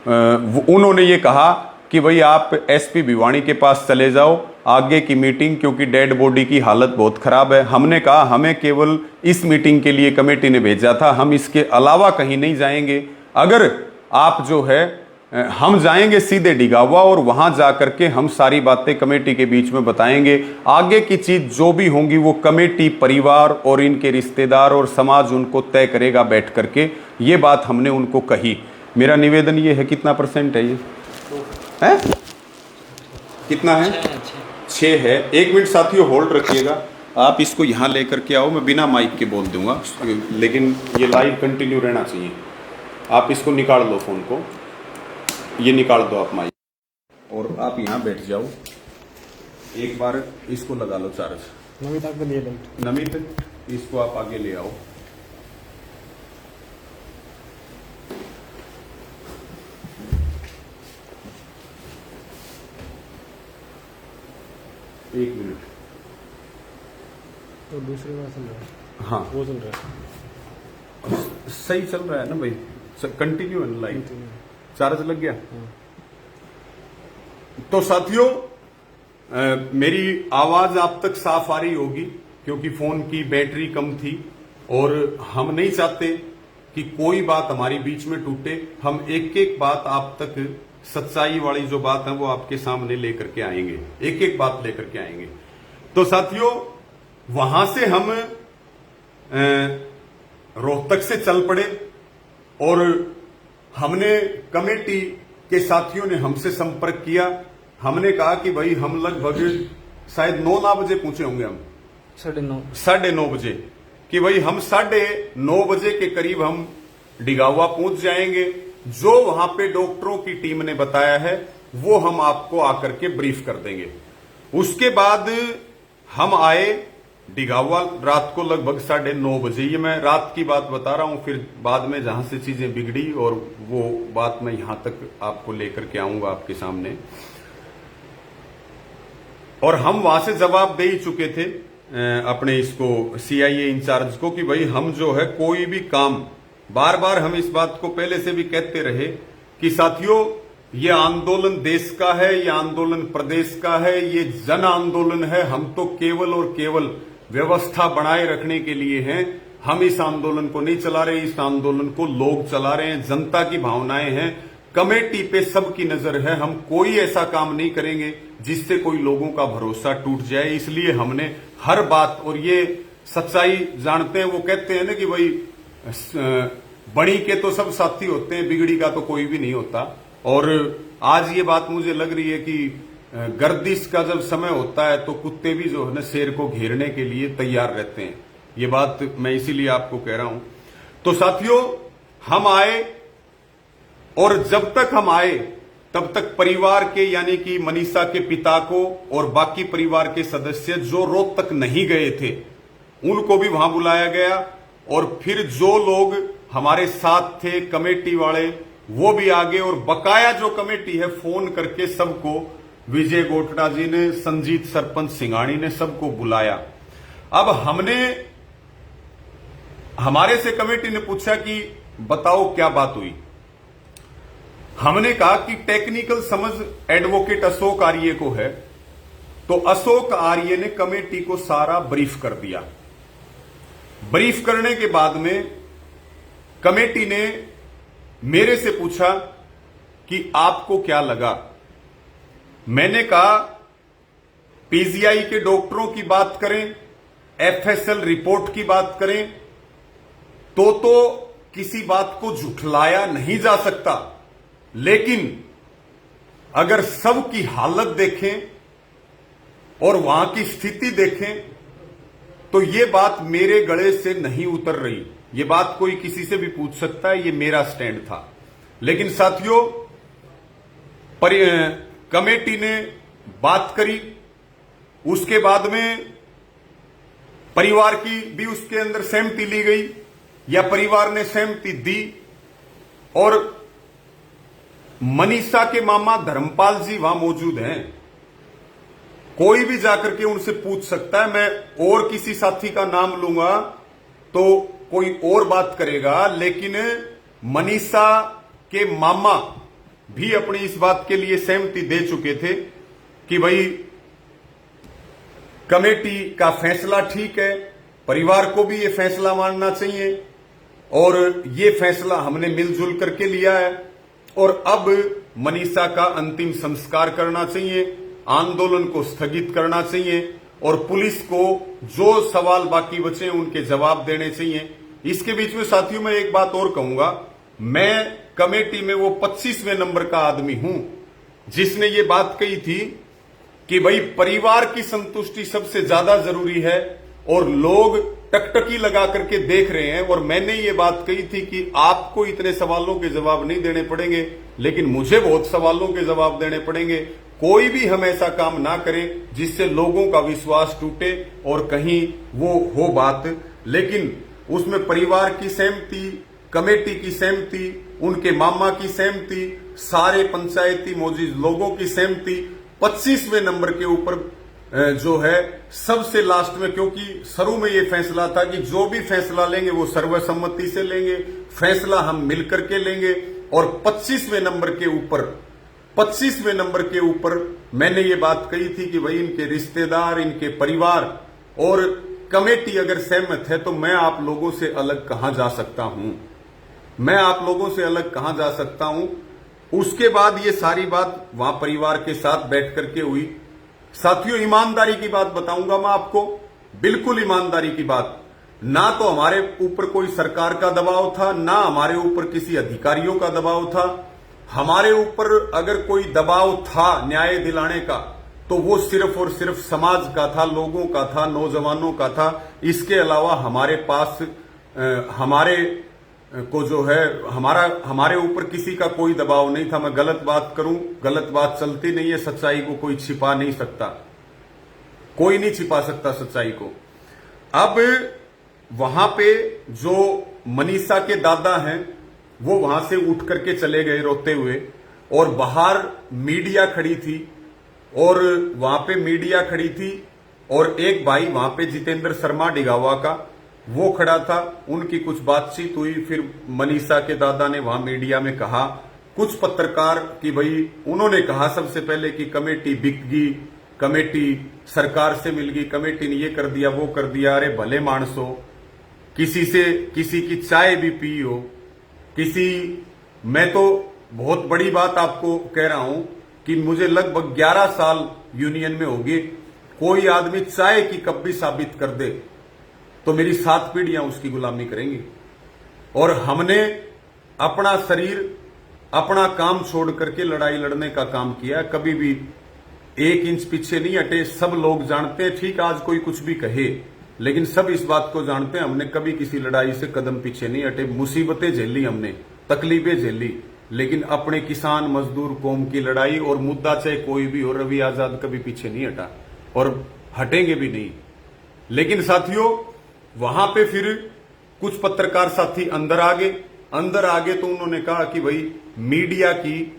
उन्होंने ये कहा कि भाई आप एसपी भिवानी के पास चले जाओ आगे की मीटिंग, क्योंकि डेड बॉडी की हालत बहुत खराब है। हमने कहा हमें केवल इस मीटिंग के लिए कमेटी ने भेजा था, हम इसके अलावा कहीं नहीं जाएंगे। अगर आप जो है हम जाएंगे सीधे डिगावा और वहां जाकर के हम सारी बातें कमेटी के बीच में बताएंगे। आगे की चीज जो भी होंगी वो कमेटी, परिवार और इनके रिश्तेदार और समाज उनको तय करेगा बैठ करके। ये बात हमने उनको कही। मेरा निवेदन ये है, कितना % है ये है? कितना है? 6 है। 1 मिनट साथियों होल्ड रखिएगा, आप इसको यहाँ लेकर के आओ, मैं बिना माइक के बोल दूंगा, लेकिन ये लाइव कंटिन्यू रहना चाहिए। आप इसको निकाल लो, फोन को ये निकाल दो आप माइक, और आप यहाँ बैठ जाओ। एक बार इसको लगा लो चार्ज। नमित आगे ले लाइट, नमित इसको आप आगे ले आओ। एक मिनट, तो दूसरी बार चल रहा है। हाँ वो चल रहा है, सही चल रहा है ना भाई, कंटिन्यू है लाइट, चार्ज लग गया। तो साथियों मेरी आवाज आप तक साफ आ रही होगी, क्योंकि फोन की बैटरी कम थी और हम नहीं चाहते कि कोई बात हमारी बीच में टूटे। हम एक एक बात आप तक, सच्चाई वाली जो बात है वो आपके सामने लेकर के आएंगे, एक एक बात लेकर के आएंगे। तो साथियों वहां से हम रोहतक से चल पड़े और हमने कमेटी के साथियों ने हमसे संपर्क किया। हमने कहा कि भाई हम लगभग शायद 9 बजे पहुंचे होंगे, हम 9:30 बजे, कि भाई हम 9:30 बजे के करीब हम डिगावा पहुंच जाएंगे। जो वहां पे डॉक्टरों की टीम ने बताया है वो हम आपको आकर के ब्रीफ कर देंगे। उसके बाद हम आए डिगावा रात को लगभग 9:30 बजे। ये मैं रात की बात बता रहा हूं, फिर बाद में जहां से चीजें बिगड़ी और वो बात मैं यहां तक आपको लेकर के आऊंगा आपके सामने। और हम वहां से जवाब दे ही चुके थे अपने इसको सीआईए इंचार्ज को कि भाई हम जो है कोई भी काम, बार बार हम इस बात को पहले से भी कहते रहे कि साथियों ये आंदोलन देश का है, ये आंदोलन प्रदेश का है, ये जन आंदोलन है। हम तो केवल और केवल व्यवस्था बनाए रखने के लिए हैं। हम इस आंदोलन को नहीं चला रहे, इस आंदोलन को लोग चला रहे हैं, जनता की भावनाएं हैं, कमेटी पे सबकी नजर है। हम कोई ऐसा काम नहीं करेंगे जिससे कोई लोगों का भरोसा टूट जाए। इसलिए हमने हर बात, और ये सच्चाई जानते हैं, वो कहते हैं ना कि भाई बड़ी के तो सब साथी होते हैं, बिगड़ी का तो कोई भी नहीं होता। और आज ये बात मुझे लग रही है कि गर्दिश का जब समय होता है तो कुत्ते भी जो है ना शेर को घेरने के लिए तैयार रहते हैं। ये बात मैं इसीलिए आपको कह रहा हूं। तो साथियों हम आए, और जब तक हम आए तब तक परिवार के, यानी कि मनीषा के पिता को और बाकी परिवार के सदस्य जो रोहतक नहीं गए थे उनको भी वहां बुलाया गया। और फिर जो लोग हमारे साथ थे कमेटी वाले वो भी आ गए, और बकाया जो कमेटी है फोन करके सबको, विजय गोटड़ा जी ने, संजीत सरपंच सिंगाणी ने, सबको बुलाया। अब हमारे से कमेटी ने पूछा कि बताओ क्या बात हुई। हमने कहा कि टेक्निकल समझ एडवोकेट अशोक आर्य को है, तो अशोक आर्य ने कमेटी को सारा ब्रीफ कर दिया। ब्रीफ करने के बाद में कमेटी ने मेरे से पूछा कि आपको क्या लगा। मैंने कहा पीजीआई के डॉक्टरों की बात करें, एफएसएल रिपोर्ट की बात करें तो किसी बात को झुठलाया नहीं जा सकता, लेकिन अगर सबकी हालत देखें और वहां की स्थिति देखें तो ये बात मेरे गले से नहीं उतर रही। ये बात कोई किसी से भी पूछ सकता है, ये मेरा स्टैंड था। लेकिन साथियों कमेटी ने बात करी, उसके बाद में परिवार की भी उसके अंदर सहमति ली गई, या परिवार ने सहमति दी। और मनीषा के मामा धर्मपाल जी वहां मौजूद हैं, कोई भी जाकर के उनसे पूछ सकता है। मैं और किसी साथी का नाम लूंगा तो कोई और बात करेगा, लेकिन मनीषा के मामा भी अपनी इस बात के लिए सहमति दे चुके थे कि भाई कमेटी का फैसला ठीक है, परिवार को भी ये फैसला मानना चाहिए और ये फैसला हमने मिलजुल करके लिया है और अब मनीषा का अंतिम संस्कार करना चाहिए, आंदोलन को स्थगित करना चाहिए और पुलिस को जो सवाल बाकी बचे उनके जवाब देने चाहिए। इसके बीच में साथियों मैं एक बात और कहूंगा, मैं कमेटी में वो 25वें नंबर का आदमी हूं जिसने ये बात कही थी कि भाई परिवार की संतुष्टि सबसे ज्यादा जरूरी है और लोग टकटकी लगा करके देख रहे हैं। और मैंने ये बात कही थी कि आपको इतने सवालों के जवाब नहीं देने पड़ेंगे, लेकिन मुझे बहुत सवालों के जवाब देने पड़ेंगे। कोई भी हम ऐसा काम ना करें जिससे लोगों का विश्वास टूटे और कहीं वो हो बात, लेकिन उसमें परिवार की सहमति, कमेटी की सहमति, उनके मामा की सहमति, सारे पंचायती मौजूद लोगों की सहमति 25वें नंबर के ऊपर जो है सबसे लास्ट में, क्योंकि शुरू में ये फैसला था कि जो भी फैसला लेंगे वो सर्वसम्मति से लेंगे, फैसला हम मिलकर के लेंगे और 25वें नंबर के ऊपर मैंने ये बात कही थी कि भाई इनके रिश्तेदार, इनके परिवार और कमेटी अगर सहमत है तो मैं आप लोगों से अलग कहां जा सकता हूं। उसके बाद ये सारी बात वहां परिवार के साथ बैठ करके हुई। साथियों ईमानदारी की बात बताऊंगा मैं आपको, बिल्कुल ईमानदारी की बात। ना तो हमारे ऊपर कोई सरकार का दबाव था, ना हमारे ऊपर किसी अधिकारियों का दबाव था। हमारे ऊपर अगर कोई दबाव था न्याय दिलाने का तो वो सिर्फ और सिर्फ समाज का था, लोगों का था, नौजवानों का था। इसके अलावा हमारे पास हमारे को जो है हमारे ऊपर किसी का कोई दबाव नहीं था। मैं गलत बात करूं, गलत बात चलती नहीं है। सच्चाई को कोई छिपा नहीं सकता, कोई नहीं छिपा सकता सच्चाई को। अब वहां पे जो मनीषा के दादा हैं वो वहां से उठ करके चले गए रोते हुए और बाहर मीडिया खड़ी थी और एक भाई वहां पे जितेंद्र शर्मा डिगावा का वो खड़ा था। उनकी कुछ बातचीत हुई, फिर मनीषा के दादा ने वहां मीडिया में कहा, कुछ पत्रकार की भाई उन्होंने कहा सबसे पहले कि कमेटी बिक गई, कमेटी सरकार से मिल गई, कमेटी ने ये कर दिया वो कर दिया। अरे भले मानस हो, किसी की चाय भी पी हो, मैं तो बहुत बड़ी बात आपको कह रहा हूं कि मुझे लगभग 11 साल यूनियन में हो गए। कोई आदमी चाय की कप भी साबित कर दे तो मेरी 7 पीढ़ियां उसकी गुलामी करेंगी। और हमने अपना शरीर, अपना काम छोड़ करके लड़ाई लड़ने का काम किया, कभी भी 1 इंच पीछे नहीं हटे। सब लोग जानते हैं, ठीक आज कोई कुछ भी कहे, लेकिन सब इस बात को जानते हैं हमने कभी किसी लड़ाई से कदम पीछे नहीं हटे। मुसीबतें झेली हमने, तकलीफें झेली, लेकिन अपने किसान मजदूर कौम की लड़ाई और मुद्दा चाहे कोई भी हो, रवि आजाद कभी पीछे नहीं हटा और हटेंगे भी नहीं। लेकिन साथियों वहां पे फिर कुछ पत्रकार साथी अंदर आ गए तो उन्होंने कहा कि भाई मीडिया की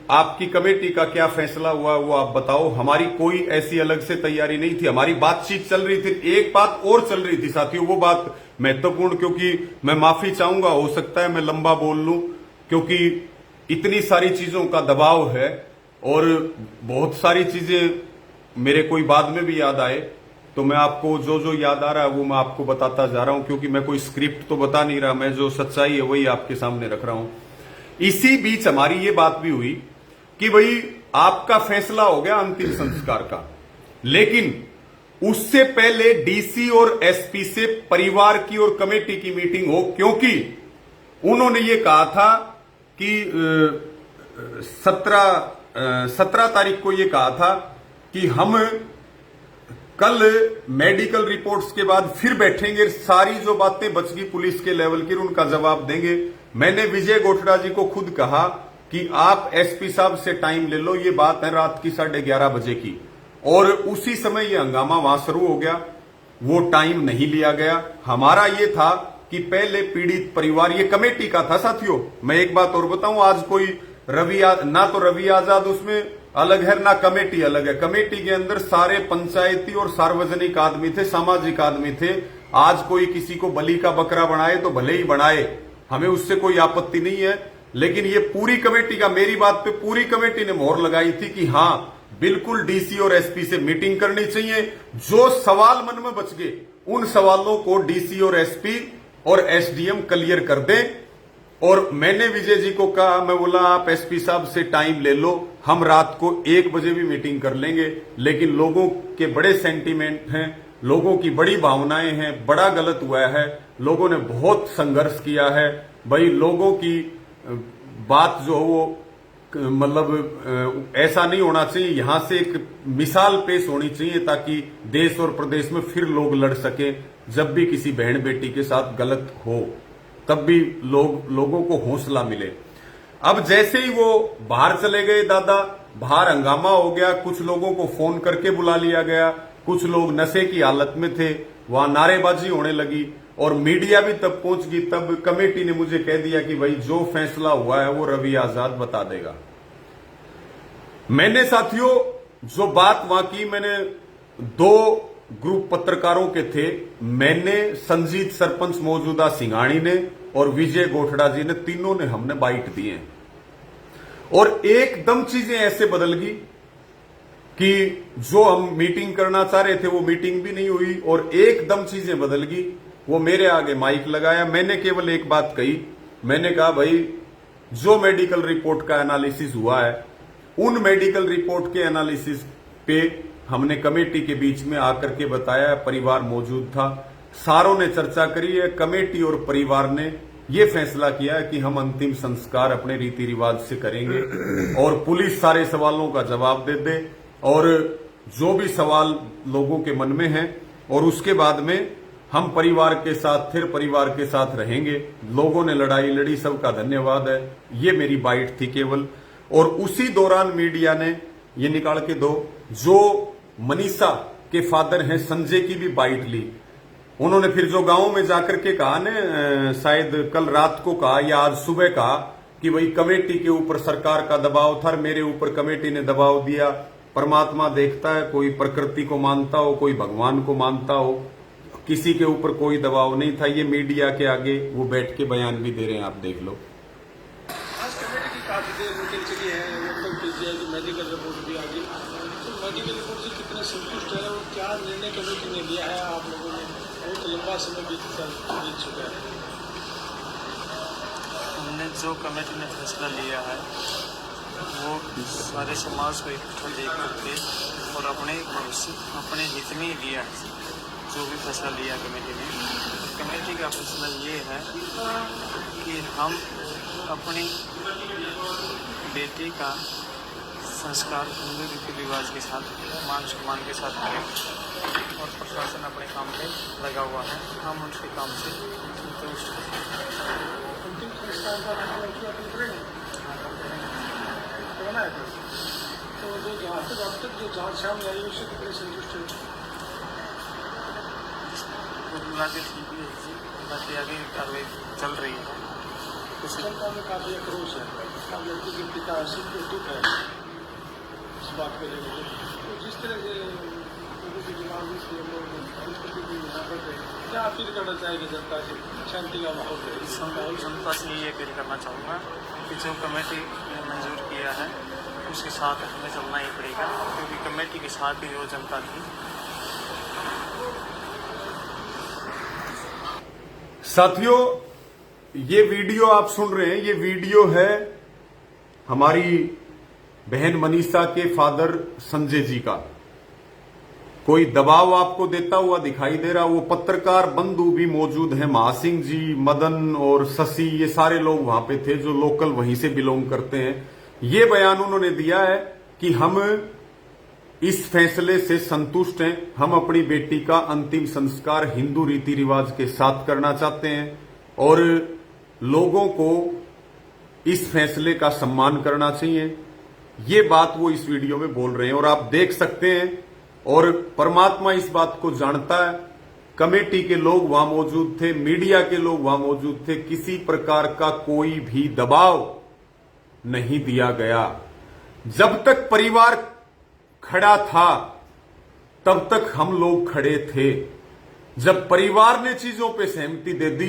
आपकी कमेटी का क्या फैसला हुआ वो आप बताओ। हमारी कोई ऐसी अलग से तैयारी नहीं थी, हमारी बातचीत चल रही थी। एक बात और चल रही थी साथियों, वो बात महत्वपूर्ण, क्योंकि मैं माफी चाहूंगा, हो सकता है मैं लंबा बोल लूं क्योंकि इतनी सारी चीजों का दबाव है और बहुत सारी चीजें मेरे कोई बाद में भी याद आए तो मैं आपको जो याद आ रहा है वो मैं आपको बताता जा रहा हूं, क्योंकि मैं कोई स्क्रिप्ट तो बता नहीं रहा, मैं जो सच्चाई है वही आपके सामने रख रहा हूं। इसी बीच हमारी ये बात भी हुई कि भाई आपका फैसला हो गया अंतिम संस्कार का, लेकिन उससे पहले डीसी और एसपी से परिवार की और कमेटी की मीटिंग हो, क्योंकि उन्होंने ये कहा था कि 17 तारीख को ये कहा था कि हम कल मेडिकल रिपोर्ट्स के बाद फिर बैठेंगे, सारी जो बातें बच गई पुलिस के लेवल की उनका जवाब देंगे। मैंने विजय गोठड़ा जी को खुद कहा कि आप एसपी साहब से टाइम ले लो, ये बात है रात की 11:30 बजे की, और उसी समय ये हंगामा वहां शुरू हो गया। वो टाइम नहीं लिया गया। हमारा ये था कि पहले पीड़ित परिवार, ये कमेटी का था साथियों। मैं एक बात और बताऊं, आज कोई ना तो रवि आजाद उसमें अलग है ना कमेटी अलग है। कमेटी के अंदर सारे पंचायती और सार्वजनिक आदमी थे, सामाजिक आदमी थे। आज कोई किसी को बलि का बकरा बनाए तो भले ही बनाए, हमें उससे कोई आपत्ति नहीं है, लेकिन ये पूरी कमेटी का, मेरी बात पे पूरी कमेटी ने मोहर लगाई थी कि हां बिल्कुल डीसी और एसपी से मीटिंग करनी चाहिए। जो सवाल मन में बच गए उन सवालों को डीसी और एसपी और एसडीएम क्लियर कर दें। और मैंने विजय जी को कहा, मैं बोला आप एसपी साहब से टाइम ले लो, हम रात को 1 बजे भी मीटिंग कर लेंगे। लेकिन लोगों के बड़े सेंटीमेंट हैं, लोगों की बड़ी भावनाएं हैं, बड़ा गलत हुआ है, लोगों ने बहुत संघर्ष किया है। भाई लोगों की बात जो हो वो मतलब ऐसा नहीं होना चाहिए। यहां से एक मिसाल पेश होनी चाहिए ताकि देश और प्रदेश में फिर लोग लड़ सके। जब भी किसी बहन बेटी के साथ गलत हो तब भी लोगों को हौसला मिले। अब जैसे ही वो बाहर चले गए दादा, बाहर हंगामा हो गया, कुछ लोगों को फोन करके बुला लिया गया, कुछ लोग नशे की हालत में थे, वहां नारेबाजी होने लगी और मीडिया भी तब पहुंच गई। तब कमेटी ने मुझे कह दिया कि भाई जो फैसला हुआ है वो रवि आजाद बता देगा। मैंने साथियों जो बात वहां की, मैंने 2 ग्रुप पत्रकारों के थे, मैंने, संजीत सरपंच मौजूदा सिंघाणी ने और विजय गोठड़ा जी ने, तीनों ने हमने बाइट दिए और एकदम चीजें ऐसे बदल गई कि जो हम मीटिंग करना चाह रहे थे वो मीटिंग भी नहीं हुई और एकदम चीजें बदल गई। वो मेरे आगे माइक लगाया, मैंने केवल एक बात कही, मैंने कहा भाई जो मेडिकल रिपोर्ट का एनालिसिस हुआ है उन मेडिकल रिपोर्ट के एनालिसिस पे हमने कमेटी के बीच में आकर के बताया, परिवार मौजूद था, सारों ने चर्चा करी है, कमेटी और परिवार ने यह फैसला किया है कि हम अंतिम संस्कार अपने रीति रिवाज से करेंगे और पुलिस सारे सवालों का जवाब दे दे और जो भी सवाल लोगों के मन में हैं और उसके बाद में हम परिवार के साथ, फिर परिवार के साथ रहेंगे। लोगों ने लड़ाई लड़ी, सबका धन्यवाद है। ये मेरी बाइट थी केवल। और उसी दौरान मीडिया ने ये निकाल के दो, जो मनीषा के फादर हैं संजय की भी बाइट ली। उन्होंने फिर जो गांव में जाकर के कहा ने, शायद कल रात को कहा या आज सुबह कहा कि भाई कमेटी के ऊपर सरकार का दबाव था, मेरे ऊपर कमेटी ने दबाव दिया। परमात्मा देखता है, कोई प्रकृति को मानता हो, कोई भगवान को मानता हो, किसी के ऊपर कोई दबाव नहीं था। ये मीडिया के आगे वो बैठ के बयान भी दे रहे हैं, आप देख लो। आज कमेटी की काफी देर मीटिंग चली है, मतलब पीजीआई की मेडिकल रिपोर्ट भी आ गई, तो मेडिकल रिपोर्ट से कितने संतुष्ट है और क्या निर्णय कमेटी ने लिया है? आप लोगों ने बहुत लंबा समय बीत चुका है। हमने जो कमेटी ने फैसला लिया है वो सारे समाज को इकट्ठा देख करके और अपने भविष्य, अपने हित में ही लिया है। जो भी फैसला लिया कमेटी ने, तो कमेटी का फैसला ये है कि हम अपनी बेटी का संस्कार हिंदू रीति रिवाज के साथ, मान सम्मान के साथ करें और प्रशासन अपने काम पे लगा हुआ है, हम उनके काम से संतुष्ट हैं। अंतिम संस्कार का तो जो अब तक जो जांच सामने आई उससे कितने संतुष्ट है? मिला के ठीक ही है, बाकी आगे कार्रवाई चल रही है। जनता में काफी आक्रोश है, लड़की के पिता सिर्फ दुख है इस बात को लेकर। तो जिस तरह से लोगों की जुबानी से लोग संस्कृति की यहाँ पर क्या अपील करना चाहेंगे जनता से? शांति का माहौल है। जनता से ये अपील करना चाहूँगा कि जो कमेटी ने मंजूर किया है उसके साथ हमें चलना ही पड़ेगा, क्योंकि कमेटी के साथ ही वो जनता थी। साथियों, ये वीडियो आप सुन रहे हैं, ये वीडियो है हमारी बहन मनीषा के फादर संजय जी का। कोई दबाव आपको देता हुआ दिखाई दे रहा, वो पत्रकार बंधु भी मौजूद हैं, महासिंह जी, मदन और शशि, ये सारे लोग वहां पे थे जो लोकल वहीं से बिलोंग करते हैं। ये बयान उन्होंने दिया है कि हम इस फैसले से संतुष्ट हैं, हम अपनी बेटी का अंतिम संस्कार हिंदू रीति रिवाज के साथ करना चाहते हैं और लोगों को इस फैसले का सम्मान करना चाहिए। ये बात वो इस वीडियो में बोल रहे हैं और आप देख सकते हैं। और परमात्मा इस बात को जानता है, कमेटी के लोग वहां मौजूद थे, मीडिया के लोग वहां मौजूद थे, किसी प्रकार का कोई भी दबाव नहीं दिया गया। जब तक परिवार खड़ा था तब तक हम लोग खड़े थे। जब परिवार ने चीजों पे सहमति दे दी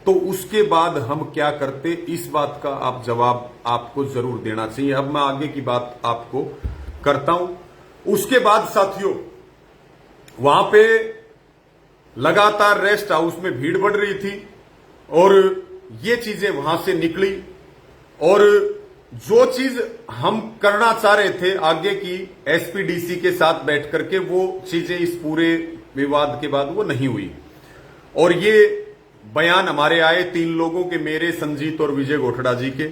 तो उसके बाद हम क्या करते, इस बात का आप जवाब आपको जरूर देना चाहिए। अब मैं आगे की बात आपको करता हूं। उसके बाद साथियों, वहां पे लगातार रेस्ट हाउस में भीड़ बढ़ रही थी और ये चीजें वहां से निकली और जो चीज हम करना चाह रहे थे आगे की एसपीडीसी के साथ बैठ करके, वो चीजें इस पूरे विवाद के बाद वो नहीं हुई। और ये बयान हमारे आए 3 लोगों के, मेरे, संजीत और विजय गोठड़ा जी के।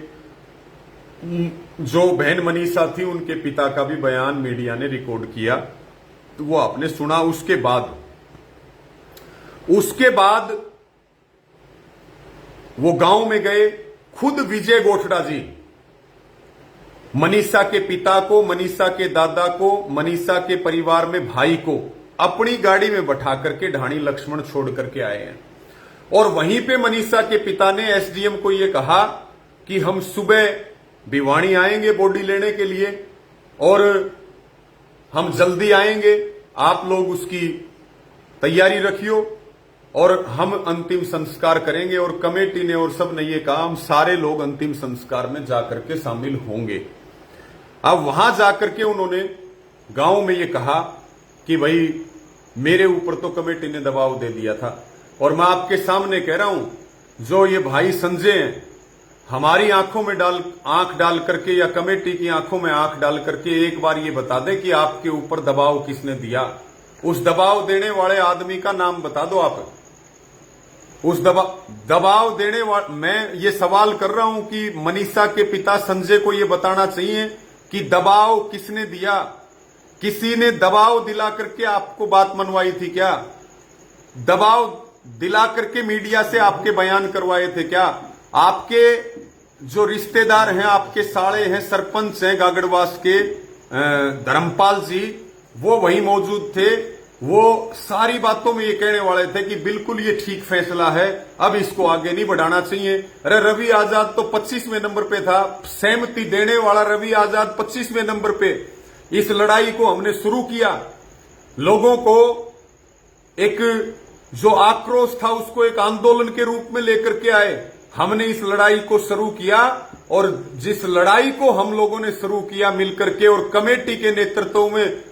जो बहन मनीषा थी उनके पिता का भी बयान मीडिया ने रिकॉर्ड किया, तो वो आपने सुना। उसके बाद वो गांव में गए, खुद विजय गोठड़ा जी मनीषा के पिता को, मनीषा के दादा को, मनीषा के परिवार में भाई को अपनी गाड़ी में बैठा करके ढाणी लक्ष्मण छोड़ करके आए हैं। और वहीं पे मनीषा के पिता ने एसडीएम को यह कहा कि हम सुबह भिवानी आएंगे बॉडी लेने के लिए और हम जल्दी आएंगे, आप लोग उसकी तैयारी रखियो और हम अंतिम संस्कार करेंगे। और कमेटी ने और सब ने ये कहा हम सारे लोग अंतिम संस्कार में जाकर के शामिल होंगे। अब वहां जाकर के उन्होंने गांव में ये कहा कि भाई मेरे ऊपर तो कमेटी ने दबाव दे दिया था और मैं आपके सामने कह रहा हूं, जो ये भाई संजय हैं, हमारी आंखों में आंख डाल करके या कमेटी की आंखों में आंख डाल करके एक बार ये बता दे कि आपके ऊपर दबाव किसने दिया। उस दबाव देने वाले आदमी का नाम बता दो आप। उस दबाव देने वाले, मैं ये सवाल कर रहा हूं कि मनीषा के पिता संजय को ये बताना चाहिए कि दबाव किसने दिया। किसी ने दबाव दिला करके आपको बात मनवाई थी क्या? दबाव दिला करके मीडिया से आपके बयान करवाए थे क्या? आपके जो रिश्तेदार हैं, आपके साले हैं, सरपंच हैं गागड़वास के धर्मपाल जी, वो वहीं मौजूद थे। वो सारी बातों में ये कहने वाले थे कि बिल्कुल ये ठीक फैसला है, अब इसको आगे नहीं बढ़ाना चाहिए। अरे रवि आजाद तो 25वें नंबर पे था, सहमति देने वाला रवि आजाद 25वें नंबर पे। इस लड़ाई को हमने शुरू किया, लोगों को एक जो आक्रोश था उसको एक आंदोलन के रूप में लेकर के आए। हमने इस लड़ाई को शुरू किया और जिस लड़ाई को हम लोगों ने शुरू किया मिलकर के और कमेटी के नेतृत्व में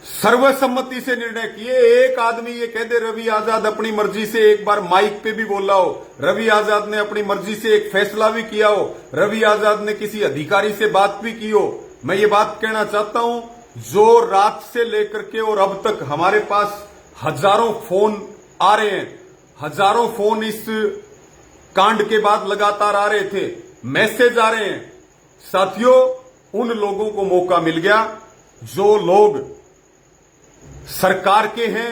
सर्वसम्मति से निर्णय किए। एक आदमी ये कह दे रवि आजाद अपनी मर्जी से, एक बार माइक पे भी बोला हो, रवि आजाद ने अपनी मर्जी से एक फैसला भी किया हो, रवि आजाद ने किसी अधिकारी से बात भी की हो। मैं ये बात कहना चाहता हूं, जो रात से लेकर के और अब तक हमारे पास हजारों फोन आ रहे हैं, हजारों फोन इस कांड के बाद लगातार आ रहे थे, मैसेज आ रहे हैं। साथियों, उन लोगों को मौका मिल गया जो लोग सरकार के हैं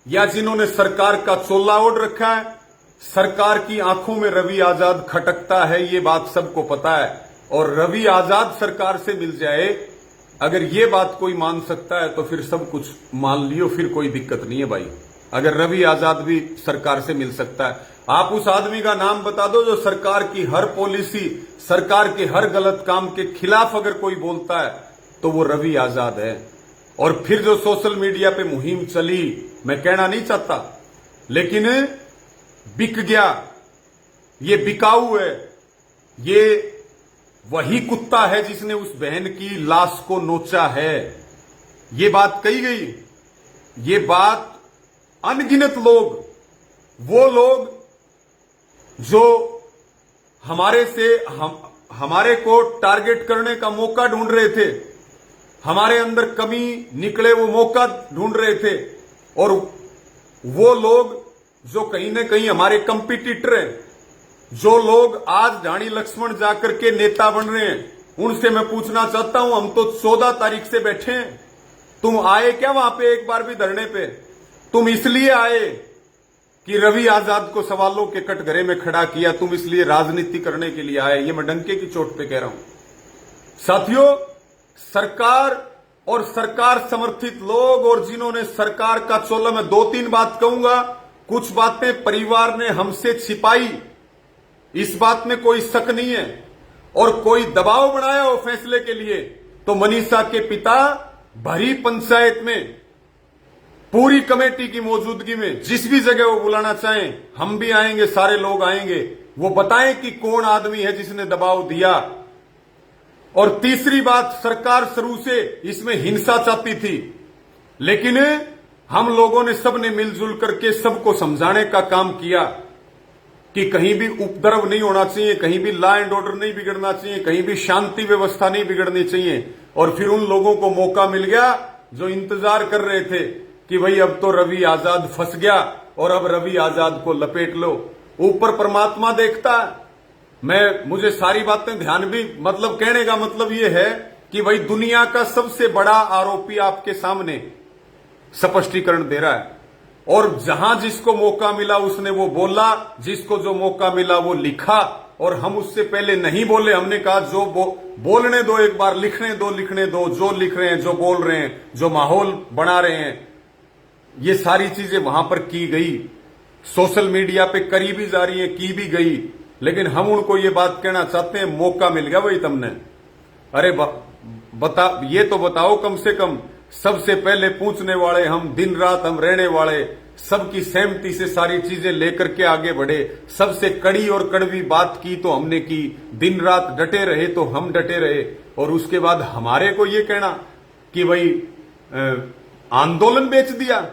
या जिन्होंने सरकार का चोला ओढ़ रखा है। सरकार की आंखों में रवि आजाद खटकता है, ये बात सबको पता है। और रवि आजाद सरकार से मिल जाए, अगर ये बात कोई मान सकता है तो फिर सब कुछ मान लियो, फिर कोई दिक्कत नहीं है भाई। अगर रवि आजाद भी सरकार से मिल सकता है, आप उस आदमी का नाम बता दो जो सरकार की हर पॉलिसी, सरकार के हर गलत काम के खिलाफ अगर कोई बोलता है तो वो रवि आजाद है। और फिर जो सोशल मीडिया पे मुहिम चली, मैं कहना नहीं चाहता, लेकिन बिक गया, ये बिकाऊ है। ये वही कुत्ता है जिसने उस बहन की लाश को नोचा है। ये बात कही गई, ये बात अनगिनत लोग, वो लोग जो हमारे को टारगेट करने का मौका ढूंढ रहे थे, हमारे अंदर कमी निकले वो मौका ढूंढ रहे थे, और वो लोग जो कहीं ना कहीं हमारे कंपिटिटर हैं, जो लोग आज ढाणी लक्ष्मण जाकर के नेता बन रहे हैं, उनसे मैं पूछना चाहता हूं, हम तो 14 तारीख से बैठे हैं, तुम आए क्या वहां पे एक बार भी धरने पे? तुम इसलिए आए कि रवि आजाद को सवालों के कटघरे में खड़ा किया, तुम इसलिए राजनीति करने के लिए आए? ये मैं डंके की चोट पे कह रहा हूं। साथियों, सरकार और सरकार समर्थित लोग और जिन्होंने सरकार का चोला, मैं 2-3 बात कहूंगा, कुछ बातें परिवार ने हमसे छिपाई, इस बात में कोई शक नहीं है, और कोई दबाव बनाया हो फैसले के लिए तो मनीषा के पिता भरी पंचायत में पूरी कमेटी की मौजूदगी में जिस भी जगह वो बुलाना चाहें, हम भी आएंगे, सारे लोग आएंगे, वो बताएं कि कौन आदमी है जिसने दबाव दिया। और तीसरी बात, सरकार शुरू से इसमें हिंसा चाहती थी, लेकिन हम लोगों ने सबने मिलजुल करके सबको समझाने का काम किया कि कहीं भी उपद्रव नहीं होना चाहिए, कहीं भी लॉ एंड ऑर्डर नहीं बिगड़ना चाहिए, कहीं भी शांति व्यवस्था नहीं बिगड़नी चाहिए। और फिर उन लोगों को मौका मिल गया जो इंतजार कर रहे थे कि भाई अब तो रवि आजाद फंस गया और अब रवि आजाद को लपेट लो। ऊपर परमात्मा देखता है। मुझे सारी बातें ध्यान भी, मतलब कहने का मतलब यह है कि भाई दुनिया का सबसे बड़ा आरोपी आपके सामने स्पष्टीकरण दे रहा है, और जहां जिसको मौका मिला उसने वो बोला, जिसको जो मौका मिला वो लिखा। और हम उससे पहले नहीं बोले, हमने कहा जो बोलने दो, एक बार लिखने दो, जो लिख रहे हैं, जो बोल रहे हैं, जो माहौल बना रहे हैं, ये सारी चीजें वहां पर की गई, सोशल मीडिया पे करी भी जा रही है, की भी गई। लेकिन हम उनको ये बात कहना चाहते हैं, मौका मिल गया भाई तुमने, अरे ये तो बताओ कम से कम। सबसे पहले पूछने वाले हम, दिन रात हम रहने वाले, सबकी सहमति से सारी चीजें लेकर के आगे बढ़े। सबसे कड़ी और कड़वी बात की तो हमने की, दिन रात डटे रहे तो हम डटे रहे। और उसके बाद हमारे को ये कहना कि भाई आंदोलन बेच दिया।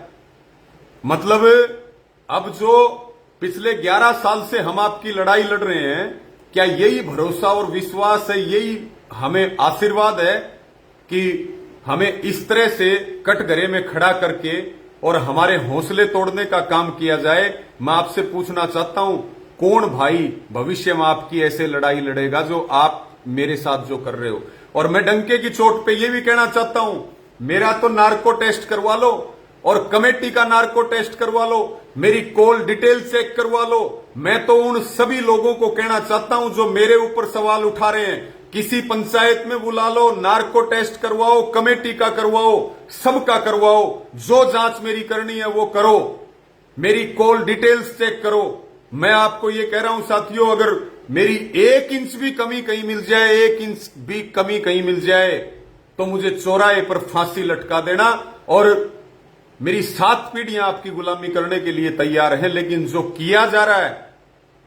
मतलब अब जो पिछले 11 साल से हम आपकी लड़ाई लड़ रहे हैं, क्या यही भरोसा और विश्वास है, यही हमें आशीर्वाद है कि हमें इस तरह से कटघरे में खड़ा करके और हमारे हौसले तोड़ने का काम किया जाए? मैं आपसे पूछना चाहता हूं, कौन भाई भविष्य में आपकी ऐसे लड़ाई लड़ेगा जो आप मेरे साथ जो कर रहे हो? और मैं डंके की चोट पे ये भी कहना चाहता हूं, मेरा तो नार्को टेस्ट करवा लो और कमेटी का नार्को टेस्ट करवा लो, मेरी कॉल डिटेल चेक करवा लो। मैं तो उन सभी लोगों को कहना चाहता हूं जो मेरे ऊपर सवाल उठा रहे हैं, किसी पंचायत में बुला लो, नार्को टेस्ट करवाओ, कमेटी का करवाओ, सबका करवाओ, जो जांच मेरी करनी है वो करो, मेरी कॉल डिटेल्स चेक करो। मैं आपको ये कह रहा हूं साथियों, अगर मेरी 1 इंच भी कमी कहीं मिल जाए, 1 इंच भी कमी कहीं मिल जाए, तो मुझे चौराहे पर फांसी लटका देना। और मेरी 7 पीढ़ियां आपकी गुलामी करने के लिए तैयार हैं। लेकिन जो किया जा रहा है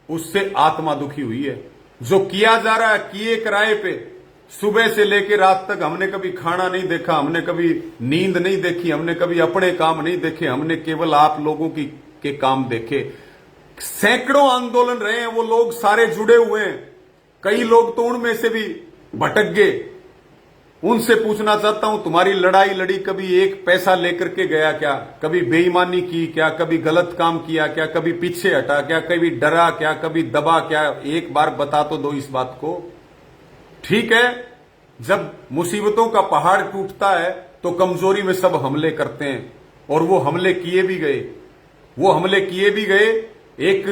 उससे आत्मा दुखी हुई है। जो किया जा रहा है, किए किराए पे, सुबह से लेकर रात तक हमने कभी खाना नहीं देखा, हमने कभी नींद नहीं देखी, हमने कभी अपने काम नहीं देखे, हमने केवल आप लोगों के काम देखे। सैकड़ों आंदोलन रहे हैं, वो लोग सारे जुड़े हुए हैं, कई लोग तो उनमें से भी भटक गए। उनसे पूछना चाहता हूं, तुम्हारी लड़ाई लड़ी कभी 1 पैसा लेकर के गया क्या? कभी बेईमानी की क्या? कभी गलत काम किया क्या? कभी पीछे हटा क्या? कभी डरा क्या? कभी दबा क्या? एक बार बता तो दो इस बात को। ठीक है, जब मुसीबतों का पहाड़ टूटता है तो कमजोरी में सब हमले करते हैं, और वो हमले किए भी गए। एक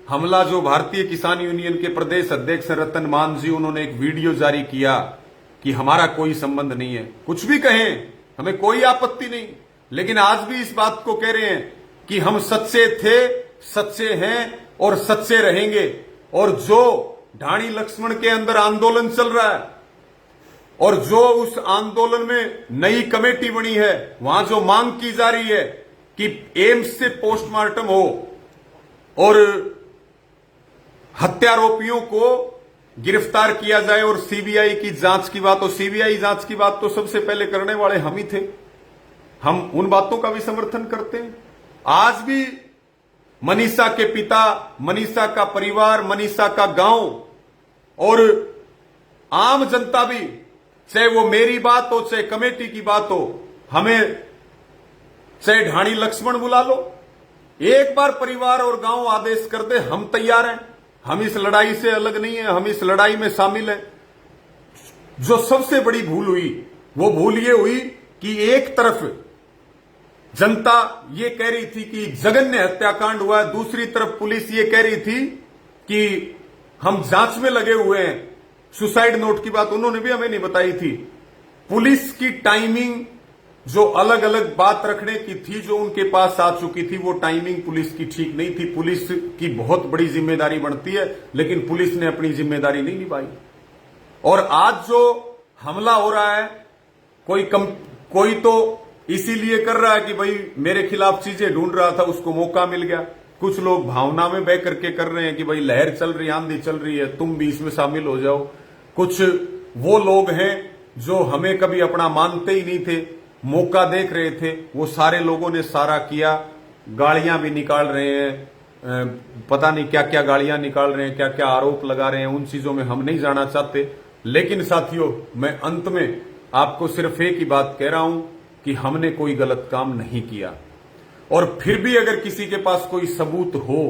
हमला जो भारतीय किसान यूनियन के प्रदेश अध्यक्ष रतन मान जी, उन्होंने एक वीडियो जारी किया कि हमारा कोई संबंध नहीं है। कुछ भी कहें, हमें कोई आपत्ति नहीं, लेकिन आज भी इस बात को कह रहे हैं कि हम सच्चे थे, सच्चे हैं और सच्चे रहेंगे। और जो ढाणी लक्ष्मण के अंदर आंदोलन चल रहा है और जो उस आंदोलन में नई कमेटी बनी है, वहां जो मांग की जा रही है कि एम्स से पोस्टमार्टम हो और हत्यारोपियों को गिरफ्तार किया जाए और सीबीआई की जांच की बात हो। सीबीआई जांच की बात तो सबसे पहले करने वाले हम ही थे। हम उन बातों का भी समर्थन करते हैं। आज भी मनीषा के पिता, मनीषा का परिवार, मनीषा का गांव और आम जनता भी, चाहे वो मेरी बात हो चाहे कमेटी की बात हो, हमें चाहे ढाणी लक्ष्मण बुला लो, एक बार परिवार और गांव आदेश कर दे, हम तैयार हैं। हम इस लड़ाई से अलग नहीं है, हम इस लड़ाई में शामिल हैं। जो सबसे बड़ी भूल हुई, वो भूल ये हुई कि एक तरफ जनता ये कह रही थी कि जघन्य हत्याकांड हुआ है, दूसरी तरफ पुलिस ये कह रही थी कि हम जांच में लगे हुए हैं। सुसाइड नोट की बात उन्होंने भी हमें नहीं बताई थी। पुलिस की टाइमिंग जो अलग अलग बात रखने की थी, जो उनके पास आ चुकी थी, वो टाइमिंग पुलिस की ठीक नहीं थी। पुलिस की बहुत बड़ी जिम्मेदारी बनती है, लेकिन पुलिस ने अपनी जिम्मेदारी नहीं निभाई। और आज जो हमला हो रहा है, कोई तो इसीलिए कर रहा है कि भाई मेरे खिलाफ चीजें ढूंढ रहा था, उसको मौका मिल गया। कुछ लोग भावना में बह करके कर रहे हैं कि भाई लहर चल रही है, आंधी चल रही है, तुम भी इसमें शामिल हो जाओ। कुछ वो लोग हैं जो हमें कभी अपना मानते ही नहीं थे, मौका देख रहे थे, वो सारे लोगों ने सारा किया। गालियां भी निकाल रहे हैं, पता नहीं क्या क्या गालियां निकाल रहे हैं, क्या क्या आरोप लगा रहे हैं, उन चीजों में हम नहीं जाना चाहते। लेकिन साथियों, मैं अंत में आपको सिर्फ एक ही बात कह रहा हूं कि हमने कोई गलत काम नहीं किया, और फिर भी अगर किसी के पास कोई सबूत हो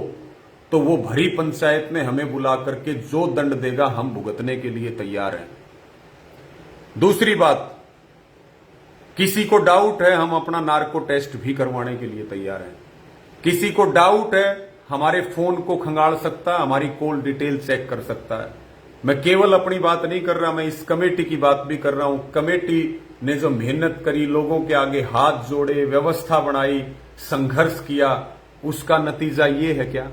तो वो भरी पंचायत में हमें बुला करके जो दंड देगा हम भुगतने के लिए तैयार हैं। दूसरी बात, किसी को डाउट है, हम अपना नार्को टेस्ट भी करवाने के लिए तैयार हैं। किसी को डाउट है, हमारे फोन को खंगाल सकता है, हमारी कॉल डिटेल चेक कर सकता है। मैं केवल अपनी बात नहीं कर रहा, मैं इस कमेटी की बात भी कर रहा हूं। कमेटी ने जो मेहनत करी, लोगों के आगे हाथ जोड़े, व्यवस्था बनाई, संघर्ष किया, उसका नतीजा ये है क्या?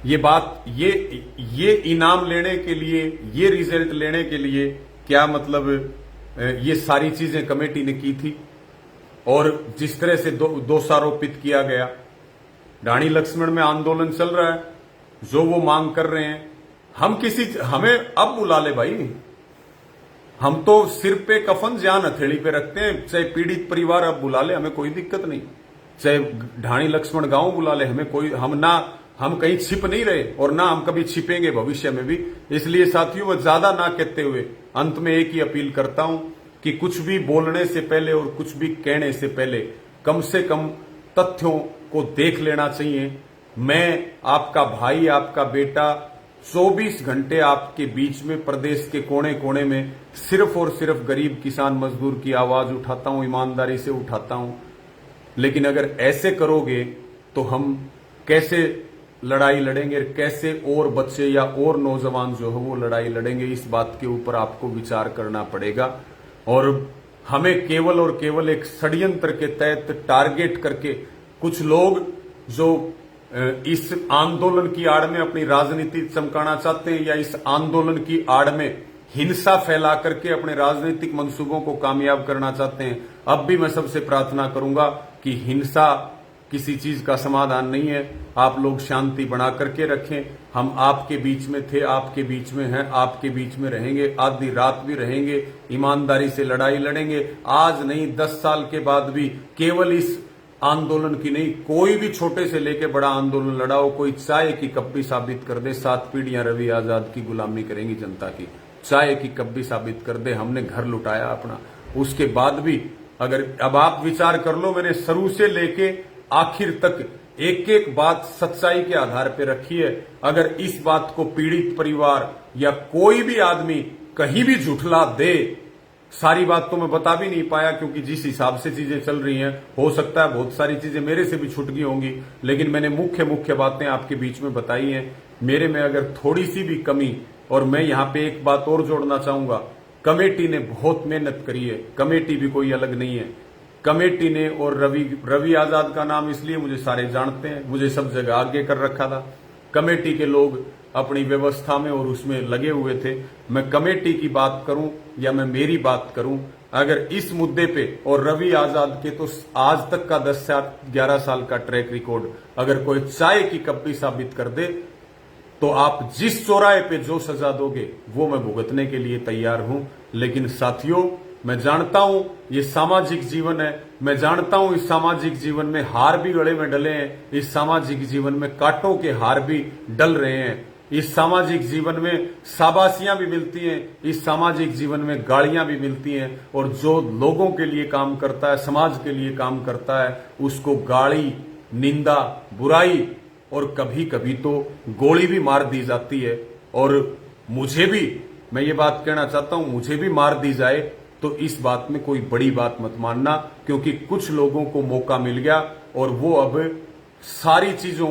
ये बात, ये इनाम लेने के लिए, ये रिजल्ट लेने के लिए क्या मतलब ये सारी चीजें कमेटी ने की थी? और जिस तरह से दोषारोपित किया गया, रानी लक्ष्मण में आंदोलन चल रहा है, जो वो मांग कर रहे हैं, हमें अब बुला ले भाई, हम तो सिर पे कफन जान हथेली पे रखते हैं। चाहे पीड़ित परिवार अब बुला ले, हमें कोई दिक्कत नहीं। चाहे ढाणी लक्ष्मण गांव बुला ले, हमें कोई, हम कहीं छिप नहीं रहे और ना हम कभी छिपेंगे भविष्य में भी। इसलिए साथियों, मैं ज्यादा ना कहते हुए अंत में एक ही अपील करता हूं कि कुछ भी बोलने से पहले और कुछ भी कहने से पहले कम से कम तथ्यों को देख लेना चाहिए। मैं आपका भाई, आपका बेटा 24 घंटे आपके बीच में, प्रदेश के कोने कोने में सिर्फ और सिर्फ गरीब किसान मजदूर की आवाज उठाता हूं, ईमानदारी से उठाता हूं। लेकिन अगर ऐसे करोगे तो हम कैसे लड़ाई लड़ेंगे, कैसे और बच्चे या और नौजवान जो है वो लड़ाई लड़ेंगे? इस बात के ऊपर आपको विचार करना पड़ेगा। और हमें केवल और केवल एक षड्यंत्र के तहत टारगेट करके कुछ लोग जो इस आंदोलन की आड़ में अपनी राजनीति चमकाना चाहते हैं, या इस आंदोलन की आड़ में हिंसा फैला करके अपने राजनीतिक मंसूबों को कामयाब करना चाहते हैं, अब भी मैं सबसे प्रार्थना करूंगा कि हिंसा किसी चीज का समाधान नहीं है। आप लोग शांति बना करके रखें। हम आपके बीच में थे, आपके बीच में हैं, आपके बीच में रहेंगे, आधी रात भी रहेंगे, ईमानदारी से लड़ाई लड़ेंगे। आज नहीं, 10 साल के बाद भी केवल इस आंदोलन की नहीं, कोई भी छोटे से लेके बड़ा आंदोलन लड़ाओ, कोई चाय की कप भी साबित कर दे, 7 पीढ़ियां रवि आजाद की गुलामी करेंगी जनता की। चाय की कप भी साबित कर दे, हमने घर लुटाया अपना, उसके बाद भी अगर, अब आप विचार कर लो, मैंने शुरू से लेके आखिर तक एक एक बात सच्चाई के आधार पर रखी है। अगर इस बात को पीड़ित परिवार या कोई भी आदमी कहीं भी झुठला दे, सारी बात तो मैं बता भी नहीं पाया क्योंकि जिस हिसाब से चीजें चल रही हैं, हो सकता है बहुत सारी चीजें मेरे से भी छूट गई होंगी, लेकिन मैंने मुख्य बातें आपके बीच में बताई हैं। मेरे में अगर थोड़ी सी भी कमी, और मैं यहां पे एक बात और जोड़ना चाहूंगा, कमेटी ने बहुत मेहनत करी है, कमेटी भी कोई अलग नहीं है। कमेटी ने, और रवि आजाद का नाम इसलिए मुझे सारे जानते हैं, मुझे सब जगह आगे कर रखा था। कमेटी के लोग अपनी व्यवस्था में और उसमें लगे हुए थे। मैं कमेटी की बात करूं या मैं मेरी बात करूं, अगर इस मुद्दे पे, और रवि आजाद के तो आज तक का 10 से 11 साल का ट्रैक रिकॉर्ड, अगर कोई चाय की कप भी साबित कर दे तो आप जिस चौराहे पे जो सजा दोगे वो मैं भुगतने के लिए तैयार हूं। लेकिन साथियों, मैं जानता हूं ये सामाजिक जीवन है, मैं जानता हूं इस सामाजिक जीवन में हार भी गले में डले हैं, इस सामाजिक जीवन में कांटों के हार भी डल रहे हैं, इस सामाजिक जीवन में शाबाशियां भी मिलती हैं, इस सामाजिक जीवन में गालियां भी मिलती हैं, और जो लोगों के लिए काम करता है, समाज के लिए काम करता है, उसको गाली, निंदा, बुराई और कभी कभी तो गोली भी मार दी जाती है। और मुझे भी, मैं ये बात कहना चाहता हूं, मुझे भी मार दी जाए तो इस बात में कोई बड़ी बात मत मानना, क्योंकि कुछ लोगों को मौका मिल गया और वो अब सारी चीजों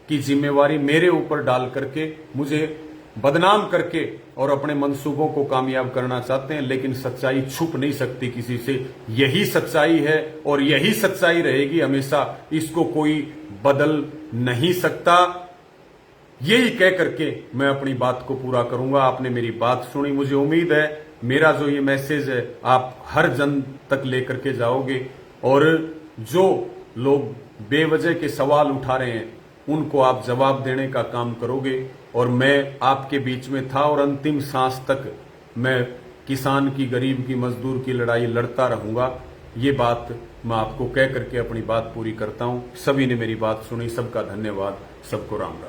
की जिम्मेवारी मेरे ऊपर डाल करके मुझे बदनाम करके और अपने मंसूबों को कामयाब करना चाहते हैं। लेकिन सच्चाई छुप नहीं सकती किसी से, यही सच्चाई है और यही सच्चाई रहेगी हमेशा, इसको कोई बदल नहीं सकता। यही कह करके मैं अपनी बात को पूरा करूंगा। आपने मेरी बात सुनी, मुझे उम्मीद है मेरा जो ये मैसेज है आप हर जन तक लेकर के जाओगे और जो लोग बेवजह के सवाल उठा रहे हैं उनको आप जवाब देने का काम करोगे। और मैं आपके बीच में था और अंतिम सांस तक मैं किसान की, गरीब की, मजदूर की लड़ाई लड़ता रहूंगा। ये बात मैं आपको कह करके अपनी बात पूरी करता हूं। सभी ने मेरी बात सुनी, सबका धन्यवाद, सबको राम राम।